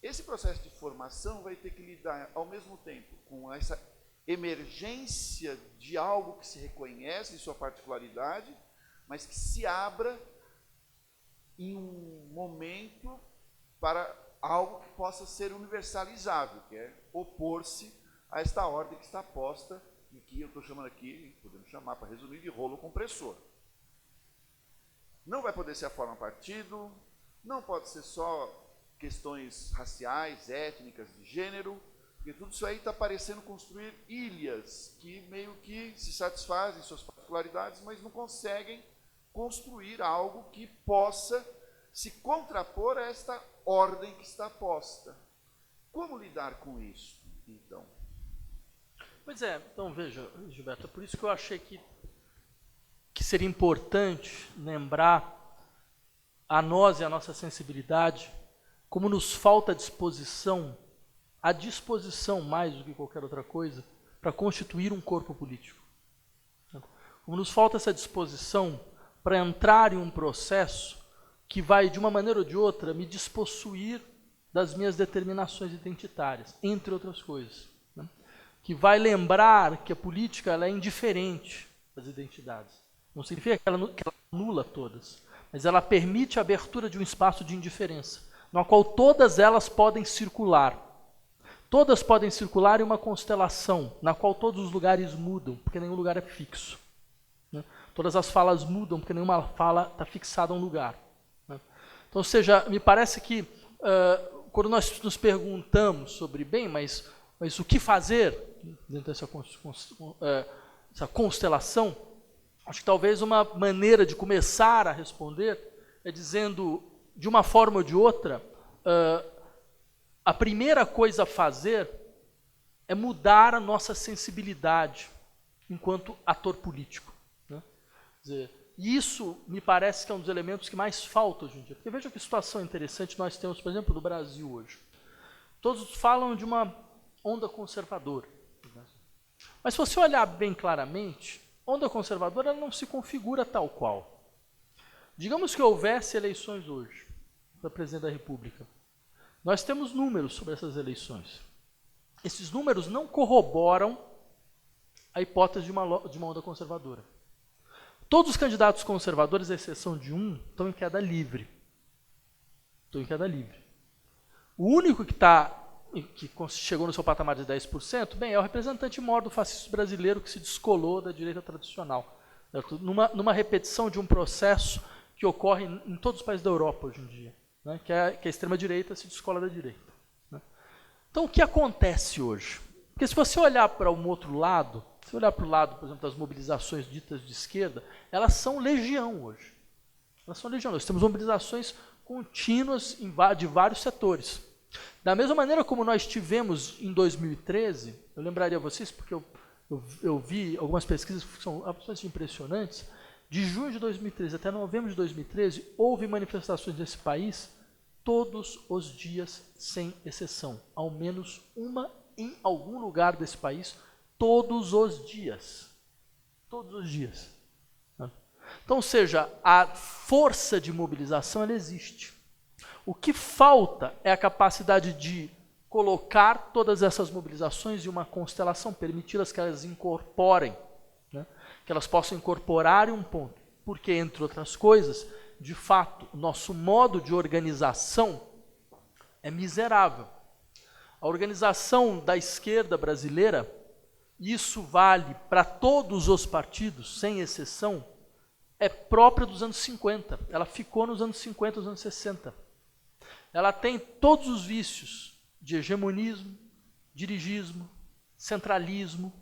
S4: Esse processo de formação vai ter que lidar, ao mesmo tempo, com essa emergência de algo que se reconhece em sua particularidade, mas que se abra em um momento para algo que possa ser universalizável, que é opor-se a esta ordem que está posta, e que eu estou chamando aqui, podemos chamar, para resumir, de rolo compressor. Não vai poder ser a forma partido, não pode ser só questões raciais, étnicas, de gênero, porque tudo isso aí está parecendo construir ilhas que meio que se satisfazem suas particularidades, mas não conseguem construir algo que possa se contrapor a esta ordem que está posta. Como lidar com isso, então?
S2: Pois é, então veja, Gilberto, é por isso que eu achei que seria importante lembrar a nós e a nossa sensibilidade como nos falta disposição, a disposição mais do que qualquer outra coisa, para constituir um corpo político. Como nos falta essa disposição para entrar em um processo que vai, de uma maneira ou de outra, me despossuir das minhas determinações identitárias, entre outras coisas. Né? Que vai lembrar que a política ela é indiferente das identidades. Não significa que ela anula todas, mas ela permite a abertura de um espaço de indiferença, no qual todas elas podem circular. Todas podem circular em uma constelação, na qual todos os lugares mudam, porque nenhum lugar é fixo. Né? Todas as falas mudam, porque nenhuma fala está fixada a um lugar. Né? Então, ou seja, me parece que quando nós nos perguntamos sobre, bem, mas o que fazer dentro dessa essa constelação, acho que talvez uma maneira de começar a responder é dizendo, de uma forma ou de outra, a primeira coisa a fazer é mudar a nossa sensibilidade enquanto ator político. Né? Quer dizer, isso me parece que é um dos elementos que mais falta hoje em dia. Porque veja que situação interessante nós temos, por exemplo, no Brasil hoje. Todos falam de uma onda conservadora. Mas se você olhar bem claramente, onda conservadora ela não se configura tal qual. Digamos que houvesse eleições hoje para presidente da República. Nós temos números sobre essas eleições. Esses números não corroboram a hipótese de uma onda conservadora. Todos os candidatos conservadores, à exceção de um, estão em queda livre. Estou em queda livre. O único que chegou no seu patamar de 10%, bem, é o representante maior do fascismo brasileiro que se descolou da direita tradicional. Numa repetição de um processo que ocorre em todos os países da Europa hoje em dia, né, que a extrema-direita se descola da direita. Né. Então, o que acontece hoje? Porque se você olhar para um outro lado, se olhar para o lado, por exemplo, das mobilizações ditas de esquerda, elas são legião hoje. Elas são legião. Nós temos mobilizações contínuas de vários setores. Da mesma maneira como nós tivemos em 2013, eu lembraria a vocês, porque eu vi algumas pesquisas que são absolutamente impressionantes, de junho de 2013 até novembro de 2013, houve manifestações nesse país todos os dias, sem exceção. Ao menos uma em algum lugar desse país, todos os dias. Todos os dias. Então, ou seja, a força de mobilização ela existe. O que falta é a capacidade de colocar todas essas mobilizações em uma constelação, permiti-las que elas incorporem, né? Que elas possam incorporar em um ponto. Porque, entre outras coisas, de fato, o nosso modo de organização é miserável. A organização da esquerda brasileira, isso vale para todos os partidos, sem exceção, é própria dos anos 50. Ela ficou nos anos 50, nos anos 60. Ela tem todos os vícios de hegemonismo, dirigismo, centralismo,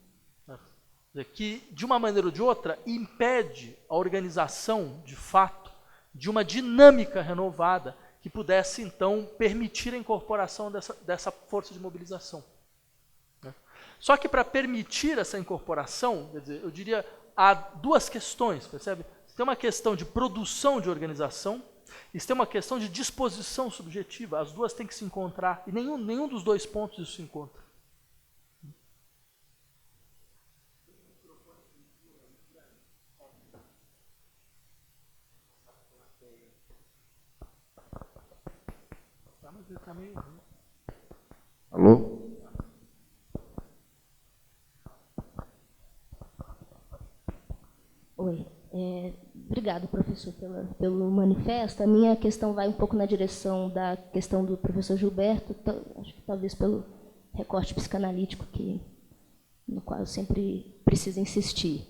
S2: né, que, de uma maneira ou de outra, impede a organização, de fato, de uma dinâmica renovada que pudesse, então, permitir a incorporação dessa força de mobilização. Né. Só que, para permitir essa incorporação, quer dizer, eu diria, há duas questões, percebe? Tem uma questão de produção de organização, e tem uma questão de disposição subjetiva. As duas têm que se encontrar, e nenhum dos dois pontos isso se encontra.
S5: Alô?
S6: Oi. Obrigado, professor, pelo manifesto. A minha questão vai um pouco na direção da questão do professor Gilberto, acho que talvez pelo recorte psicanalítico no qual eu sempre preciso insistir.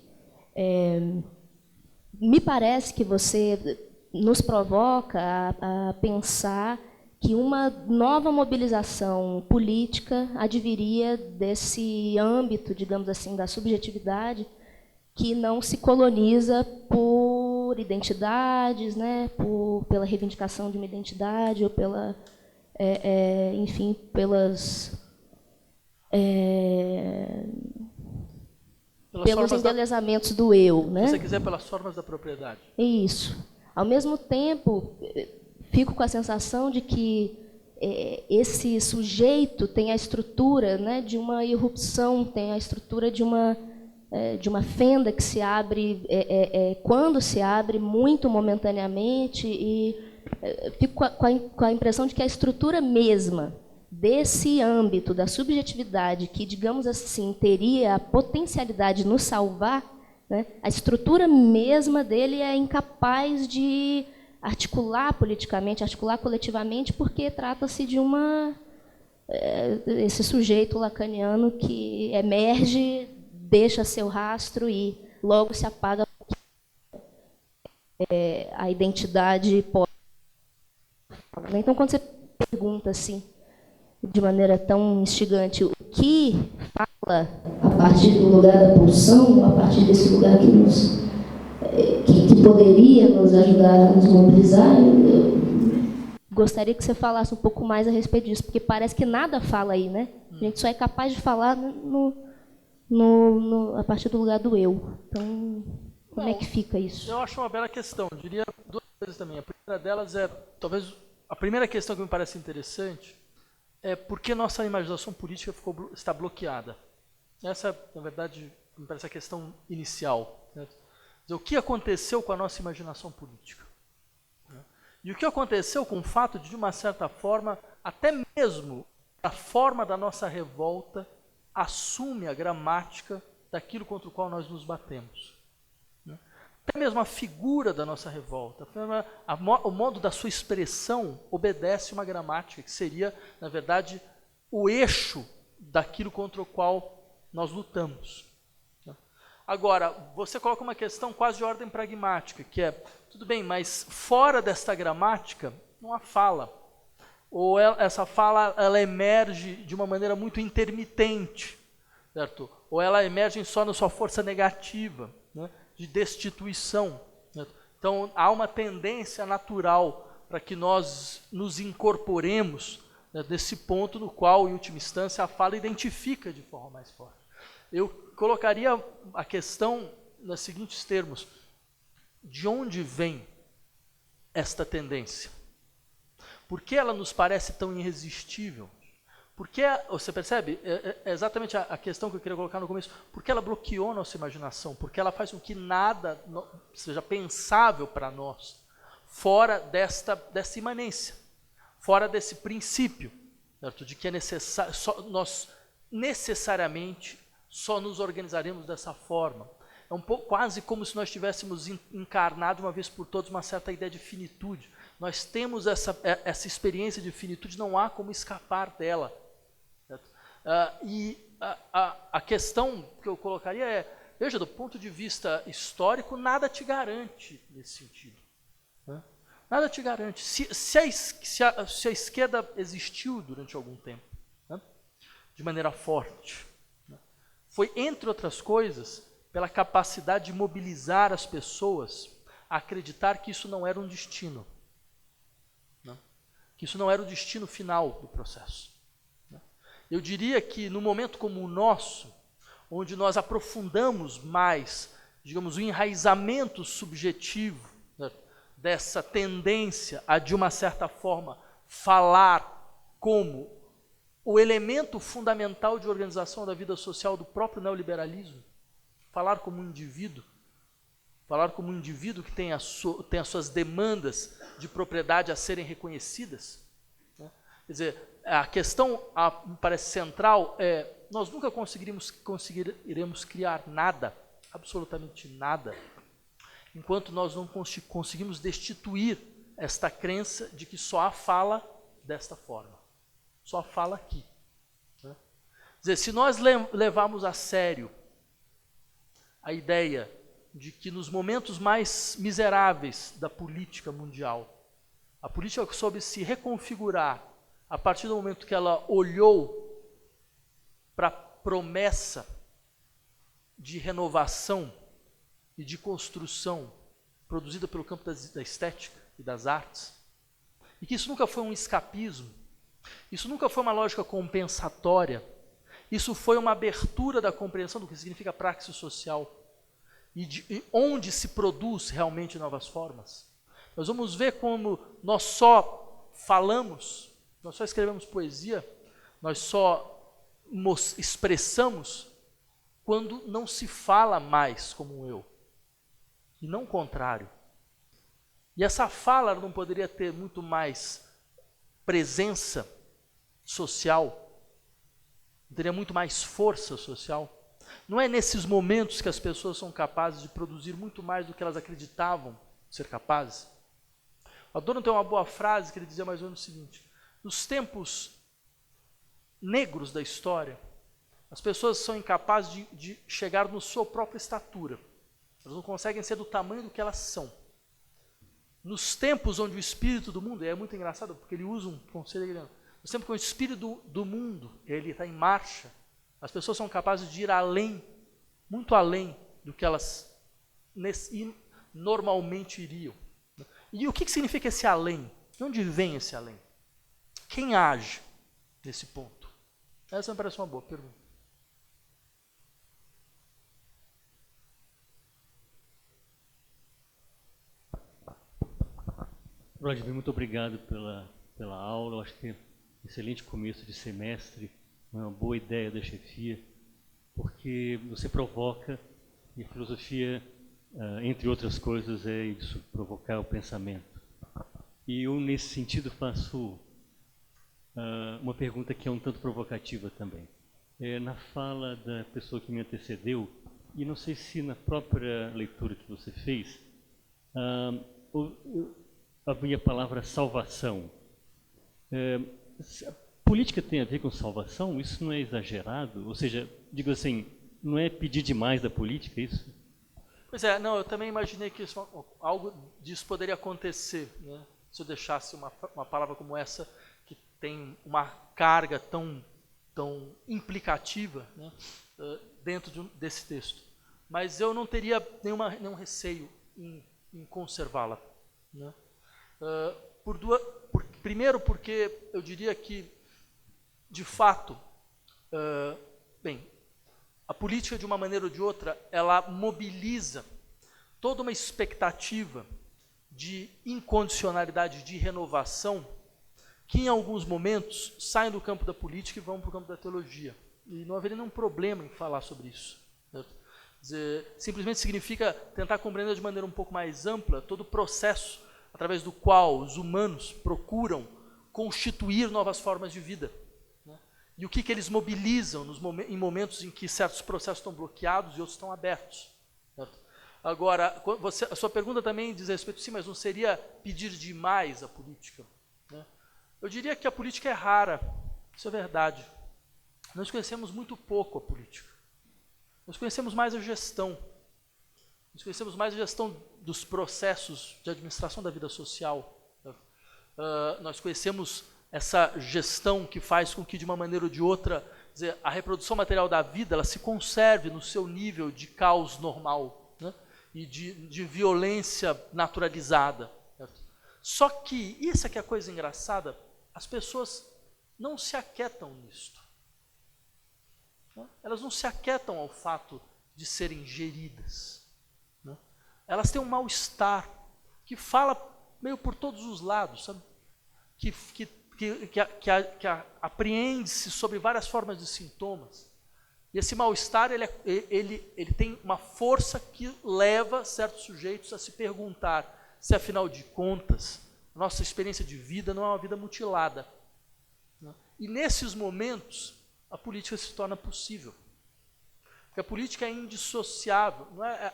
S6: Me parece que você nos provoca a pensar que uma nova mobilização política adviria desse âmbito, digamos assim, da subjetividade, que não se coloniza por identidades, né, pela reivindicação de uma identidade ou enfim, pelos embelezamentos do eu, né?
S2: Se você quiser, pelas formas da propriedade.
S6: Isso. Ao mesmo tempo, fico com a sensação de que esse sujeito tem a estrutura, né, de uma irrupção, tem a estrutura de uma fenda que se abre quando se abre muito momentaneamente, e fico com a impressão de que a estrutura mesma desse âmbito da subjetividade, que, digamos assim, teria a potencialidade de nos salvar, né, a estrutura mesma dele é incapaz de articular politicamente, articular coletivamente, porque trata-se de esse sujeito lacaniano que emerge, deixa seu rastro e logo se apaga a identidade pode. Então, quando você pergunta assim, de maneira tão instigante, o que fala a partir do lugar da pulsão, a partir desse lugar que poderia nos ajudar a nos mobilizar, eu gostaria que você falasse um pouco mais a respeito disso, porque parece que nada fala aí, né? A gente só é capaz de falar a partir do lugar do eu. Então, como é que fica isso?
S2: Eu acho uma bela questão. Eu diria duas coisas também. A primeira delas talvez, a primeira questão que me parece interessante é por que nossa imaginação política está bloqueada. Essa, na verdade, me parece a questão inicial. Né? O que aconteceu com a nossa imaginação política? Né? E o que aconteceu com o fato de uma certa forma, até mesmo a forma da nossa revolta assume a gramática daquilo contra o qual nós nos batemos. Né? até mesmo a figura da nossa revolta, o modo da sua expressão obedece uma gramática, que seria, na verdade, o eixo daquilo contra o qual nós lutamos. Agora, você coloca uma questão quase de ordem pragmática, que é, tudo bem, mas fora desta gramática não há fala. Ou essa fala ela emerge de uma maneira muito intermitente, certo? Ou ela emerge só na sua força negativa, né, de destituição. Certo? Então, há uma tendência natural para que nós nos incorporemos, né, desse ponto no qual, em última instância, a fala identifica de forma mais forte. Eu colocaria a questão nos seguintes termos: de onde vem esta tendência? Por que ela nos parece tão irresistível? Porque, você percebe, é exatamente a questão que eu queria colocar no começo, porque ela bloqueou nossa imaginação, porque ela faz com que nada seja pensável para nós, fora desta imanência, fora desse princípio, certo? De que é necessário, nós necessariamente só nos organizaremos dessa forma. É um pouco quase como se nós tivéssemos encarnado uma vez por todas uma certa ideia de finitude. Nós temos essa experiência de finitude, não há como escapar dela. A questão que eu colocaria é, veja, do ponto de vista histórico, nada te garante nesse sentido. Né? Nada te garante. Se a esquerda existiu durante algum tempo, né, de maneira forte, né, foi, entre outras coisas, pela capacidade de mobilizar as pessoas a acreditar que isso não era um destino. Que isso não era o destino final do processo. Eu diria que no momento como o nosso, onde nós aprofundamos mais, digamos, o enraizamento subjetivo, né, dessa tendência a, de uma certa forma, falar como o elemento fundamental de organização da vida social do próprio neoliberalismo, falar como um indivíduo que tem as suas demandas de propriedade a serem reconhecidas. Né? Quer dizer, a questão, me parece central, é nós nunca conseguiremos criar nada, absolutamente nada, enquanto nós não conseguimos destituir esta crença de que só há fala desta forma, só há fala aqui. Né? Quer dizer, se nós levarmos a sério a ideia de que nos momentos mais miseráveis da política mundial, a política soube se reconfigurar a partir do momento que ela olhou para a promessa de renovação e de construção produzida pelo campo da estética e das artes, e que isso nunca foi um escapismo, isso nunca foi uma lógica compensatória, isso foi uma abertura da compreensão do que significa praxis social, e onde se produz realmente novas formas. Nós vamos ver como nós só falamos, nós só escrevemos poesia, nós só expressamos quando não se fala mais como um eu, e não o contrário. E essa fala não poderia ter muito mais presença social, teria muito mais força social. Não é nesses momentos que as pessoas são capazes de produzir muito mais do que elas acreditavam ser capazes? Adorno tem uma boa frase que ele dizia mais ou menos o seguinte: nos tempos negros da história, as pessoas são incapazes de chegar na sua própria estatura. Elas não conseguem ser do tamanho do que elas são. Nos tempos onde o espírito do mundo, é muito engraçado porque ele usa um conceito grego, nos tempos onde o espírito do mundo ele está em marcha, as pessoas são capazes de ir além, muito além do que elas normalmente iriam. E o que significa esse além? De onde vem esse além? Quem age nesse ponto? Essa me parece uma boa pergunta.
S5: Vladimir, muito obrigado pela aula. Eu acho que é um excelente começo de semestre, uma boa ideia da chefia, porque você provoca, e a filosofia, entre outras coisas, é isso, provocar o pensamento. E eu, nesse sentido, faço uma pergunta que é um tanto provocativa também. Na fala da pessoa que me antecedeu, e não sei se na própria leitura que você fez, havia a palavra salvação. A política tem a ver com salvação? Isso não é exagerado? Ou seja, digo assim, não é pedir demais da política isso?
S2: Pois é, não, eu também imaginei que algo disso poderia acontecer, né? Se eu deixasse uma palavra como essa, que tem uma carga tão implicativa, né, dentro desse texto. Mas eu não teria nenhum receio em conservá-la, né? Primeiro porque eu diria que, de fato, a política, de uma maneira ou de outra, ela mobiliza toda uma expectativa de incondicionalidade, de renovação, que em alguns momentos saem do campo da política e vão para o campo da teologia. E não haveria nenhum problema em falar sobre isso, né? Simplesmente significa tentar compreender de maneira um pouco mais ampla todo o processo através do qual os humanos procuram constituir novas formas de vida, né? E o que eles mobilizam em momentos em que certos processos estão bloqueados e outros estão abertos, certo? Agora, a sua pergunta também diz respeito, sim, mas não seria pedir demais a política, né? Eu diria que a política é rara, isso é verdade. Nós conhecemos muito pouco a política. Nós conhecemos mais a gestão. Nós conhecemos mais a gestão dos processos de administração da vida social. Nós conhecemos essa gestão que faz com que, de uma maneira ou de outra, a reprodução material da vida ela se conserve no seu nível de caos normal, né? E de violência naturalizada. Certo? Só que, isso é que é a coisa engraçada, as pessoas não se aquietam nisto. Né? Elas não se aquietam ao fato de serem geridas. Né? Elas têm um mal-estar que fala meio por todos os lados, sabe? Que apreende-se sobre várias formas de sintomas. E esse mal-estar ele tem uma força que leva certos sujeitos a se perguntar se, afinal de contas, nossa experiência de vida não é uma vida mutilada, né? E nesses momentos, a política se torna possível. Porque a política é indissociável,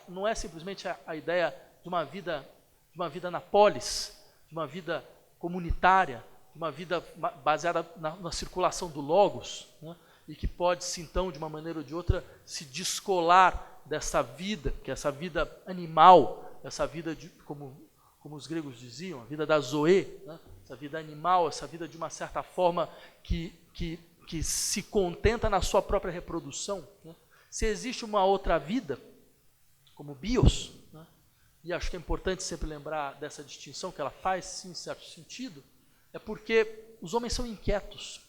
S2: não é simplesmente a ideia de uma vida na polis, de uma vida comunitária, de uma vida baseada na circulação do logos, né? E que pode-se, então, de uma maneira ou de outra, se descolar dessa vida, que é essa vida animal, essa vida, como os gregos diziam, a vida da zoe, né? Essa vida animal, essa vida de uma certa forma que se contenta na sua própria reprodução, né? Se existe uma outra vida, como bios, né? E acho que é importante sempre lembrar dessa distinção que ela faz, sim, em certo sentido, é porque os homens são inquietos.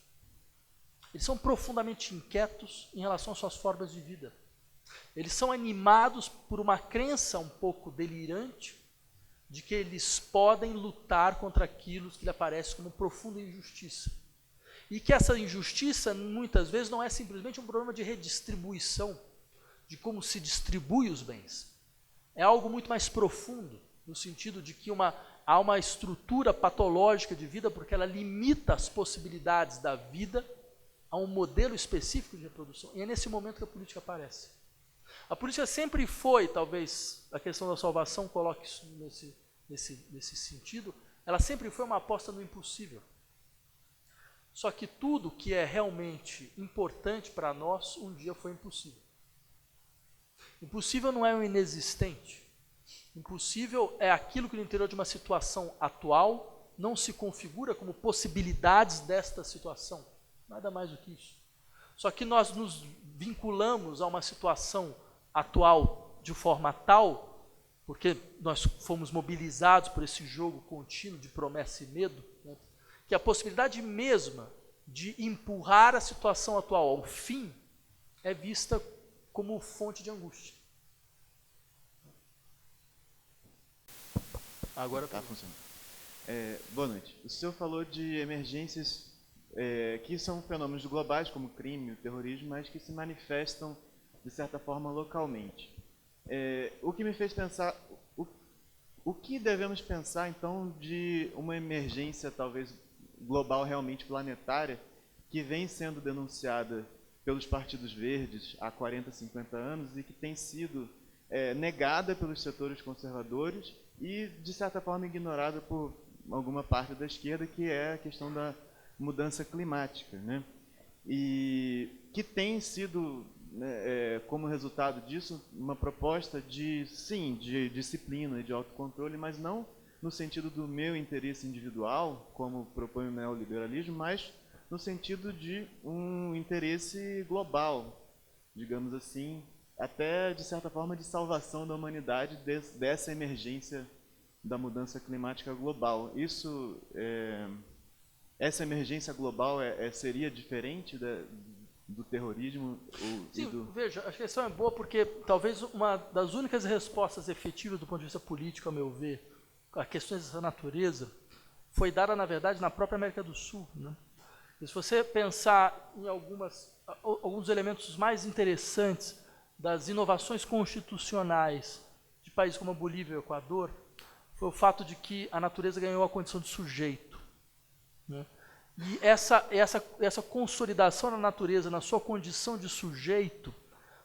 S2: Eles são profundamente inquietos em relação às suas formas de vida. Eles são animados por uma crença um pouco delirante de que eles podem lutar contra aquilo que lhe aparece como profunda injustiça. E que essa injustiça, muitas vezes, não é simplesmente um problema de redistribuição, de como se distribui os bens. É algo muito mais profundo, no sentido de que há uma estrutura patológica de vida, porque ela limita as possibilidades da vida a um modelo específico de reprodução. E é nesse momento que a política aparece. A política sempre foi, talvez a questão da salvação coloque isso nesse sentido, ela sempre foi uma aposta no impossível. Só que tudo que é realmente importante para nós, um dia foi impossível. Impossível não é o inexistente. Impossível é aquilo que no interior de uma situação atual não se configura como possibilidades desta situação. Nada mais do que isso. Só que nós nos vinculamos a uma situação atual de forma tal, porque nós fomos mobilizados por esse jogo contínuo de promessa e medo, né, que a possibilidade mesma de empurrar a situação atual ao fim é vista como fonte de angústia. Agora
S7: está funcionando. Boa noite. O senhor falou de emergências que são fenômenos globais, como o crime, o terrorismo, mas que se manifestam, de certa forma, localmente. O que me fez pensar, o que devemos pensar, então, de uma emergência, talvez, global, realmente planetária, que vem sendo denunciada pelos partidos verdes há 40, 50 anos e que tem sido negada pelos setores conservadores e, de certa forma, ignorada por alguma parte da esquerda, que é a questão da mudança climática, né? E que tem sido, como resultado disso, uma proposta de disciplina e de autocontrole, mas não no sentido do meu interesse individual, como propõe o neoliberalismo, mas no sentido de um interesse global, digamos assim, até, de certa forma, de salvação da humanidade dessa emergência da mudança climática global. Essa emergência global seria diferente do terrorismo?
S2: Sim, veja, a questão é boa porque talvez uma das únicas respostas efetivas do ponto de vista político, a meu ver, a questões dessa natureza, foi dada, na verdade, na própria América do Sul, né? E se você pensar em alguns elementos mais interessantes das inovações constitucionais de países como a Bolívia e o Equador, foi o fato de que a natureza ganhou a condição de sujeito, né? E essa consolidação da natureza na sua condição de sujeito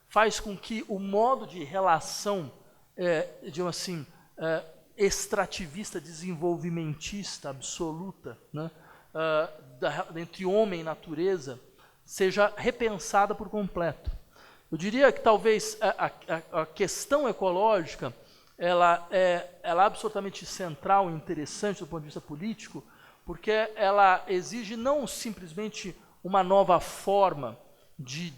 S2: faz com que o modo de relação, digamos assim, extrativista, desenvolvimentista, absoluta, né, entre homem e natureza, seja repensada por completo. Eu diria que talvez a questão ecológica ela é absolutamente central e interessante do ponto de vista político, porque ela exige não simplesmente uma nova forma de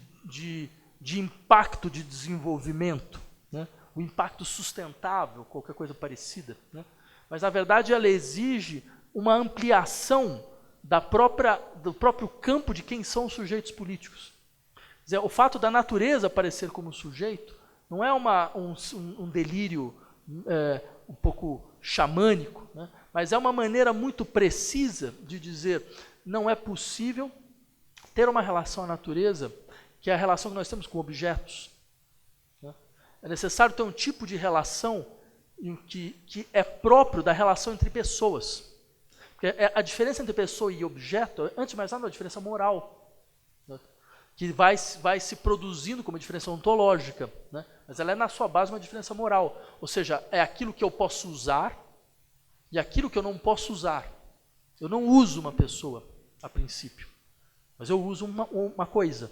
S2: impacto de desenvolvimento, né? O impacto sustentável, qualquer coisa parecida, né? Mas, na verdade, ela exige uma ampliação do próprio campo de quem são os sujeitos políticos. Quer dizer, o fato da natureza aparecer como sujeito não é um delírio um pouco xamânico, né? Mas é uma maneira muito precisa de dizer não é possível ter uma relação à natureza que é a relação que nós temos com objetos, né? É necessário ter um tipo de relação que é próprio da relação entre pessoas. Porque a diferença entre pessoa e objeto, antes de mais nada, é uma diferença moral, né? Que vai se produzindo como diferença ontológica, né? Mas ela é, na sua base, uma diferença moral. Ou seja, é aquilo que eu posso usar e aquilo que eu não posso usar. Eu não uso uma pessoa, a princípio, mas eu uso uma coisa.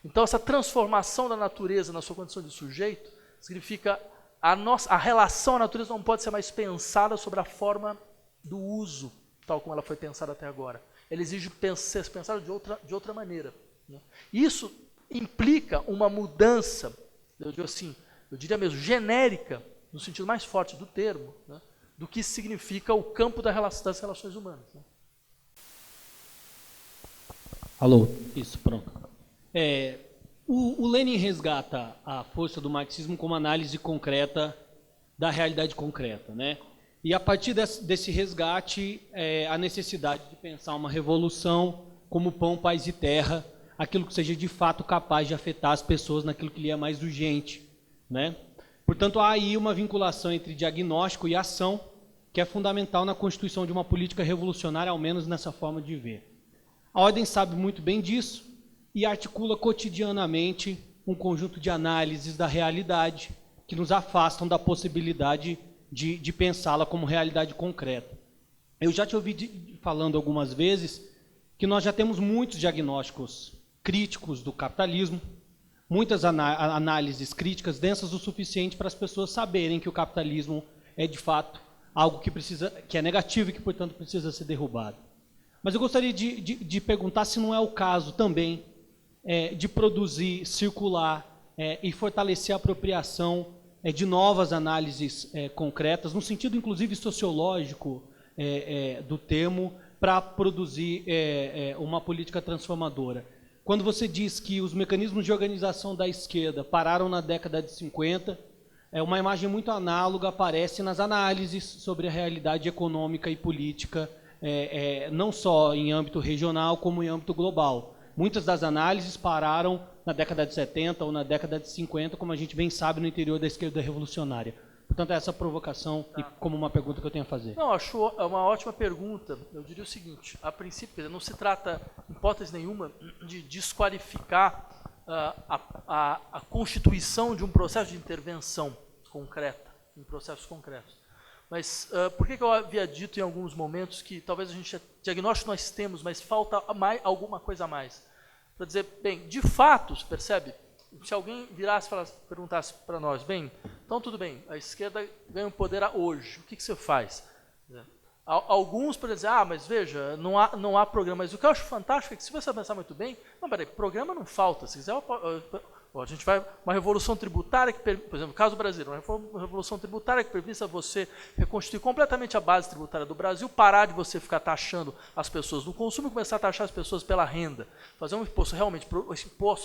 S2: Então, essa transformação da natureza na sua condição de sujeito significa a relação à natureza não pode ser mais pensada sobre a forma do uso, tal como ela foi pensada até agora. Ela exige ser pensada de outra maneira, né? Isso implica uma mudança, eu diria mesmo, genérica, no sentido mais forte do termo, né, do que significa o campo das relações humanas, né?
S8: Alô? Isso, pronto. O Lenin resgata a força do marxismo como análise concreta da realidade concreta, né? E a partir desse resgate, a necessidade de pensar uma revolução como pão, paz e terra, aquilo que seja de fato capaz de afetar as pessoas naquilo que lhe é mais urgente, né? Portanto, há aí uma vinculação entre diagnóstico e ação que é fundamental na constituição de uma política revolucionária, ao menos nessa forma de ver. A Ordem sabe muito bem disso e articula cotidianamente um conjunto de análises da realidade que nos afastam da possibilidade de pensá-la como realidade concreta. Eu já te ouvi falando algumas vezes que nós já temos muitos diagnósticos críticos do capitalismo, muitas análises críticas densas o suficiente para as pessoas saberem que o capitalismo é de fato algo que é negativo e que, portanto, precisa ser derrubado. Mas eu gostaria de perguntar se não é o caso também de produzir, circular e fortalecer a apropriação de novas análises concretas, no sentido inclusive sociológico do termo, para produzir uma política transformadora. Quando você diz que os mecanismos de organização da esquerda pararam na década de 50, uma imagem muito análoga aparece nas análises sobre a realidade econômica e política, não só em âmbito regional, como em âmbito global. Muitas das análises pararam na década de 70 ou na década de 50, como a gente bem sabe, no interior da esquerda revolucionária. Portanto, é essa provocação e como uma pergunta que eu tenho a fazer.
S2: Não, acho uma ótima pergunta. Eu diria o seguinte, a princípio, não se trata, em hipótese nenhuma, de desqualificar a constituição de um processo de intervenção concreta, em processos concretos. Mas por que eu havia dito em alguns momentos que talvez a gente, diagnóstico nós temos, mas falta alguma coisa a mais? Para dizer, bem, de fato, você percebe? Se alguém virasse e perguntasse para nós, bem, então tudo bem, a esquerda ganha o poder hoje, o que você faz? Alguns podem dizer, mas veja, não há programa. Mas o que eu acho fantástico é que se você pensar muito bem, não, peraí, programa não falta. Se quiser, a gente vai, uma revolução tributária, por exemplo, no caso brasileiro, uma revolução tributária que permita você reconstituir completamente a base tributária do Brasil, parar de você ficar taxando as pessoas no consumo e começar a taxar as pessoas pela renda. Fazer impostos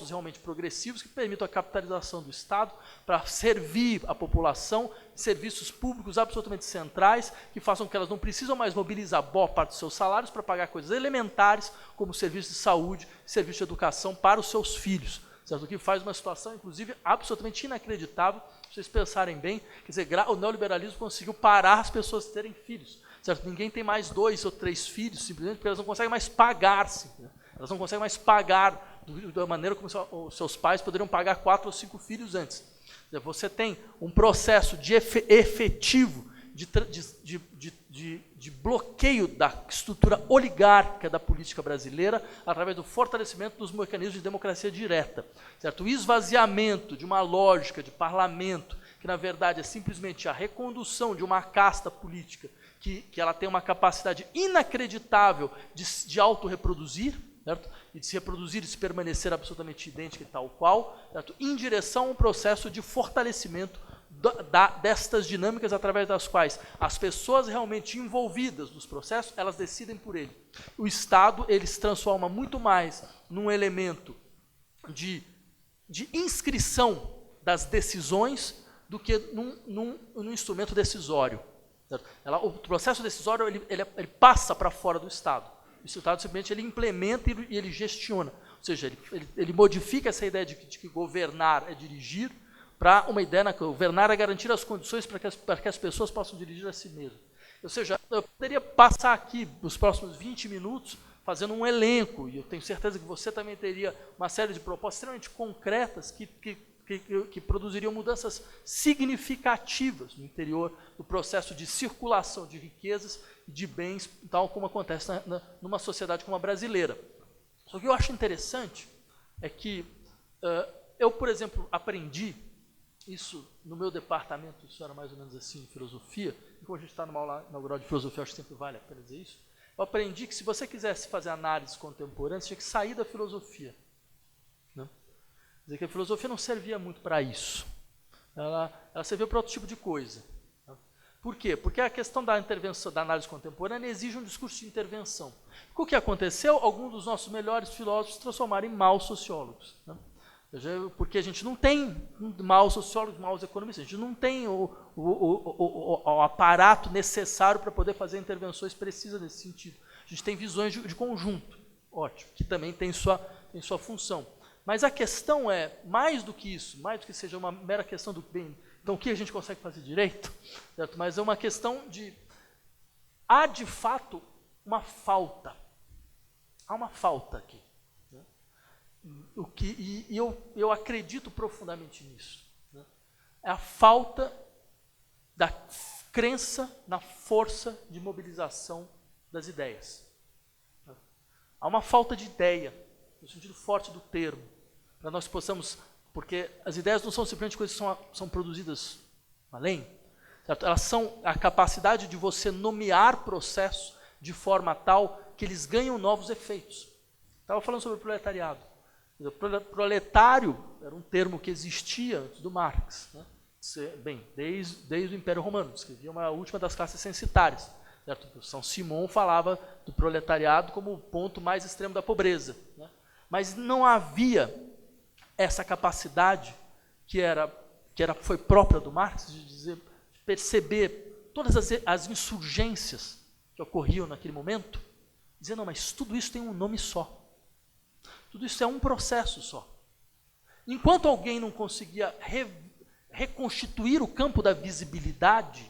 S2: realmente progressivos que permitam a capitalização do Estado para servir a população, serviços públicos absolutamente centrais, que façam com que elas não precisam mais mobilizar boa parte dos seus salários para pagar coisas elementares, como serviços de saúde, serviço de educação para os seus filhos. Certo? O que faz uma situação, inclusive, absolutamente inacreditável, se vocês pensarem bem, quer dizer, o neoliberalismo conseguiu parar as pessoas de terem filhos. Certo? Ninguém tem mais 2 ou 3 filhos, simplesmente porque elas não conseguem mais pagar-se. Né? Elas não conseguem mais pagar da maneira como os seus pais poderiam pagar 4 ou 5 filhos antes. Você tem um processo efetivo de bloqueio da estrutura oligárquica da política brasileira através do fortalecimento dos mecanismos de democracia direta. Certo? O esvaziamento de uma lógica de parlamento, que na verdade é simplesmente a recondução de uma casta política que ela tem uma capacidade inacreditável de autorreproduzir, certo? E de se reproduzir e se permanecer absolutamente idêntica e tal qual, certo? Em direção a um processo de fortalecimento destas dinâmicas através das quais as pessoas realmente envolvidas nos processos, elas decidem por ele. O Estado, ele se transforma muito mais num elemento de inscrição das decisões do que num instrumento decisório. Certo? O processo decisório ele passa para fora do Estado. O Estado simplesmente ele implementa e ele gestiona. Ou seja, ele modifica essa ideia de que governar é dirigir, para uma ideia na governar é garantir as condições para que as pessoas possam dirigir a si mesmas. Ou seja, eu poderia passar aqui nos próximos 20 minutos fazendo um elenco, e eu tenho certeza que você também teria uma série de propostas extremamente concretas que produziriam mudanças significativas no interior do processo de circulação de riquezas e de bens, tal como acontece numa sociedade como a brasileira. Só que eu acho interessante é que eu, por exemplo, aprendi isso no meu departamento, isso era mais ou menos assim, em filosofia, e como a gente está numa aula inaugural de filosofia, acho que sempre vale a pena dizer isso, eu aprendi que se você quisesse fazer análise contemporânea, você tinha que sair da filosofia. Né? Quer dizer que a filosofia não servia muito para isso. Ela servia para outro tipo de coisa. Né? Por quê? Porque a questão da intervenção, da análise contemporânea exige um discurso de intervenção. O que aconteceu? Alguns dos nossos melhores filósofos se transformaram em maus sociólogos. Né? Porque a gente não tem maus sociólogos, maus economistas, a gente não tem o aparato necessário para poder fazer intervenções precisas nesse sentido. A gente tem visões de conjunto, ótimo, que também tem sua função. Mas a questão é, mais do que isso, mais do que seja uma mera questão do bem, então o que a gente consegue fazer direito, certo? Mas é uma questão de, há de fato uma falta, há uma falta aqui. Eu acredito profundamente nisso. Né? É a falta da crença na força de mobilização das ideias. Né? Há uma falta de ideia, no sentido forte do termo, para nós possamos, porque as ideias não são simplesmente coisas que são produzidas além, certo? Elas são a capacidade de você nomear processos de forma tal que eles ganham novos efeitos. Estava falando sobre o proletariado. O proletário era um termo que existia antes do Marx. Né? Bem, desde o Império Romano, escrevia uma última das classes censitárias. Certo? São Simão falava do proletariado como o ponto mais extremo da pobreza. Né? Mas não havia essa capacidade que foi própria do Marx, de perceber todas as insurgências que ocorriam naquele momento, dizer, não, mas tudo isso tem um nome só. Tudo isso é um processo só. Enquanto alguém não conseguia reconstituir o campo da visibilidade,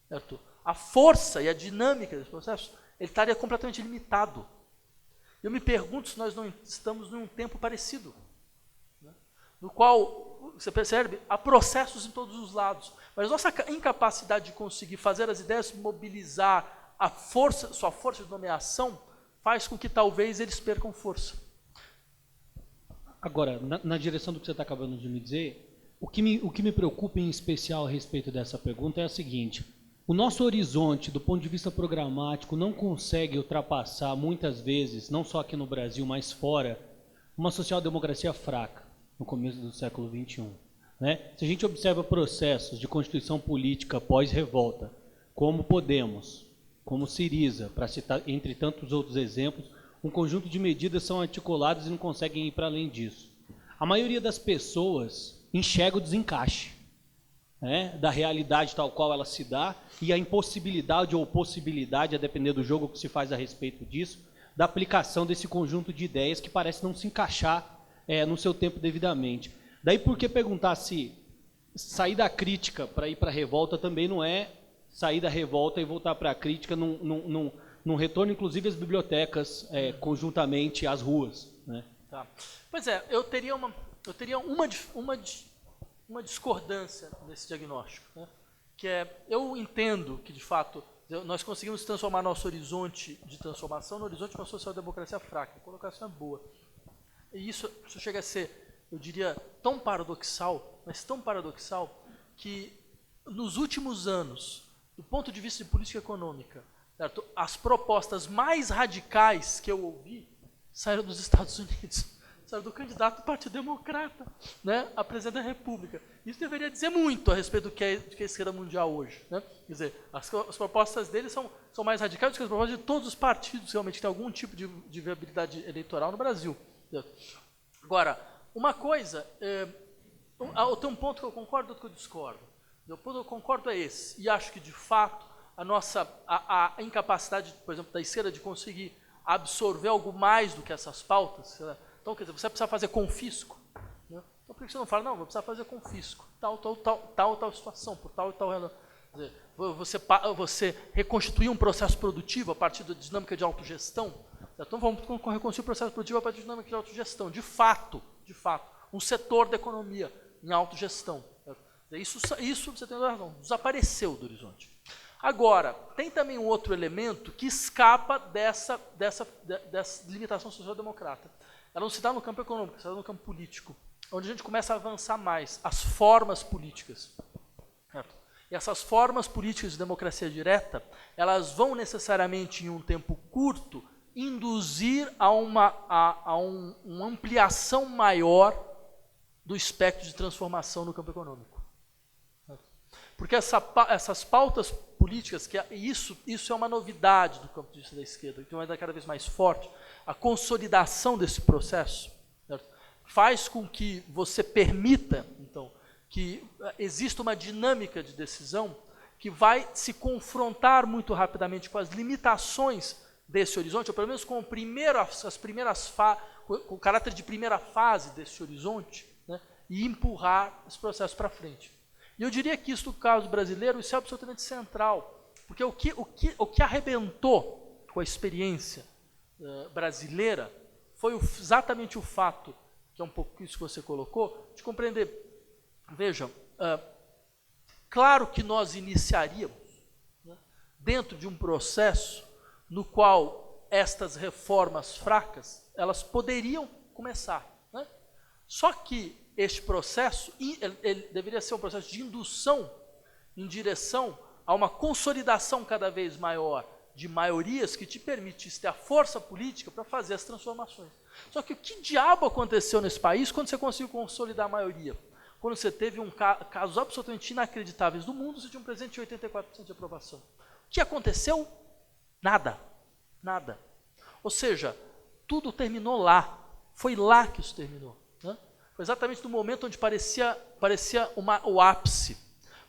S2: certo? A força e a dinâmica desse processo, ele estaria completamente limitado. Eu me pergunto se nós não estamos num tempo parecido. no qual, você percebe, há processos em todos os lados. Mas nossa incapacidade de conseguir fazer as ideias mobilizar a força, sua força de nomeação, faz com que talvez eles percam força.
S8: Agora, na direção do que você está acabando de me dizer, o que me preocupa em especial a respeito dessa pergunta é a seguinte: o nosso horizonte, do ponto de vista programático, não consegue ultrapassar, muitas vezes, não só aqui no Brasil, mas fora, uma social-democracia fraca, no começo do século XXI. Né? Se a gente observa processos de constituição política pós-revolta, como Podemos, como Syriza, para citar entre tantos outros exemplos, um conjunto de medidas são articuladas e não conseguem ir para além disso. A maioria das pessoas enxerga o desencaixe, né, da realidade tal qual ela se dá e a impossibilidade ou possibilidade, a depender do jogo que se faz a respeito disso, da aplicação desse conjunto de ideias que parece não se encaixar no seu tempo devidamente. Daí por que perguntar se sair da crítica para ir para a revolta também não é sair da revolta e voltar para a crítica num retorno, inclusive, às bibliotecas, conjuntamente às ruas. Né?
S2: Tá. Pois é, eu teria uma discordância nesse diagnóstico, né? Que eu entendo que, de fato, nós conseguimos transformar nosso horizonte de transformação no horizonte de uma social-democracia fraca. A colocação é boa. E isso chega a ser, eu diria, tão paradoxal, mas tão paradoxal, que nos últimos anos, do ponto de vista de política econômica, certo? As propostas mais radicais que eu ouvi saíram dos Estados Unidos, saíram do candidato do Partido Democrata, né, a presidente da República. Isso deveria dizer muito a respeito do que é a esquerda mundial hoje. Né? Quer dizer, as propostas deles são mais radicais do que as propostas de todos os partidos realmente que têm algum tipo de viabilidade eleitoral no Brasil. Agora, uma coisa, tem um ponto que eu concordo e outro que eu discordo. O ponto que eu concordo é esse, e acho que, de fato, a incapacidade, por exemplo, da esquerda de conseguir absorver algo mais do que essas pautas. Então, quer dizer, você precisa fazer confisco. Né? Então, por que você não fala, não, vou precisar fazer confisco, tal situação, por tal e tal. Quer dizer, você reconstituir um processo produtivo a partir da dinâmica de autogestão. Então, vamos reconstruir o processo produtivo a partir da dinâmica de autogestão. De fato, um setor da economia em autogestão. Isso você tem razão, desapareceu do horizonte. Agora, tem também um outro elemento que escapa dessa limitação social-democrata. Ela não se dá no campo econômico, se dá no campo político, onde a gente começa a avançar mais, as formas políticas. Certo? E essas formas políticas de democracia direta, elas vão necessariamente, em um tempo curto, induzir a uma ampliação maior do espectro de transformação no campo econômico. Porque essas pautas políticas, isso é uma novidade do campo de vista da esquerda, que vai dar cada vez mais forte, a consolidação desse processo, certo? Faz com que você permita, então, que exista uma dinâmica de decisão que vai se confrontar muito rapidamente com as limitações desse horizonte, ou pelo menos com o caráter de primeira fase desse horizonte, né, e empurrar esse processo para frente. E eu diria que isso, no caso brasileiro, isso é absolutamente central, porque o que arrebentou com a experiência brasileira foi exatamente o fato, que é um pouco isso que você colocou, de compreender. Vejam, claro que nós iniciaríamos, né, dentro de um processo no qual estas reformas fracas, elas poderiam começar. Né? Só que este processo, ele deveria ser um processo de indução em direção a uma consolidação cada vez maior de maiorias que te permitisse ter a força política para fazer as transformações. Só que o que diabo aconteceu nesse país quando você conseguiu consolidar a maioria? Quando você teve casos absolutamente inacreditáveis do mundo, você tinha um presidente de 84% de aprovação. O que aconteceu? Nada. Nada. Ou seja, tudo terminou lá. Foi lá que isso terminou. Né? Foi exatamente no momento onde parecia o ápice.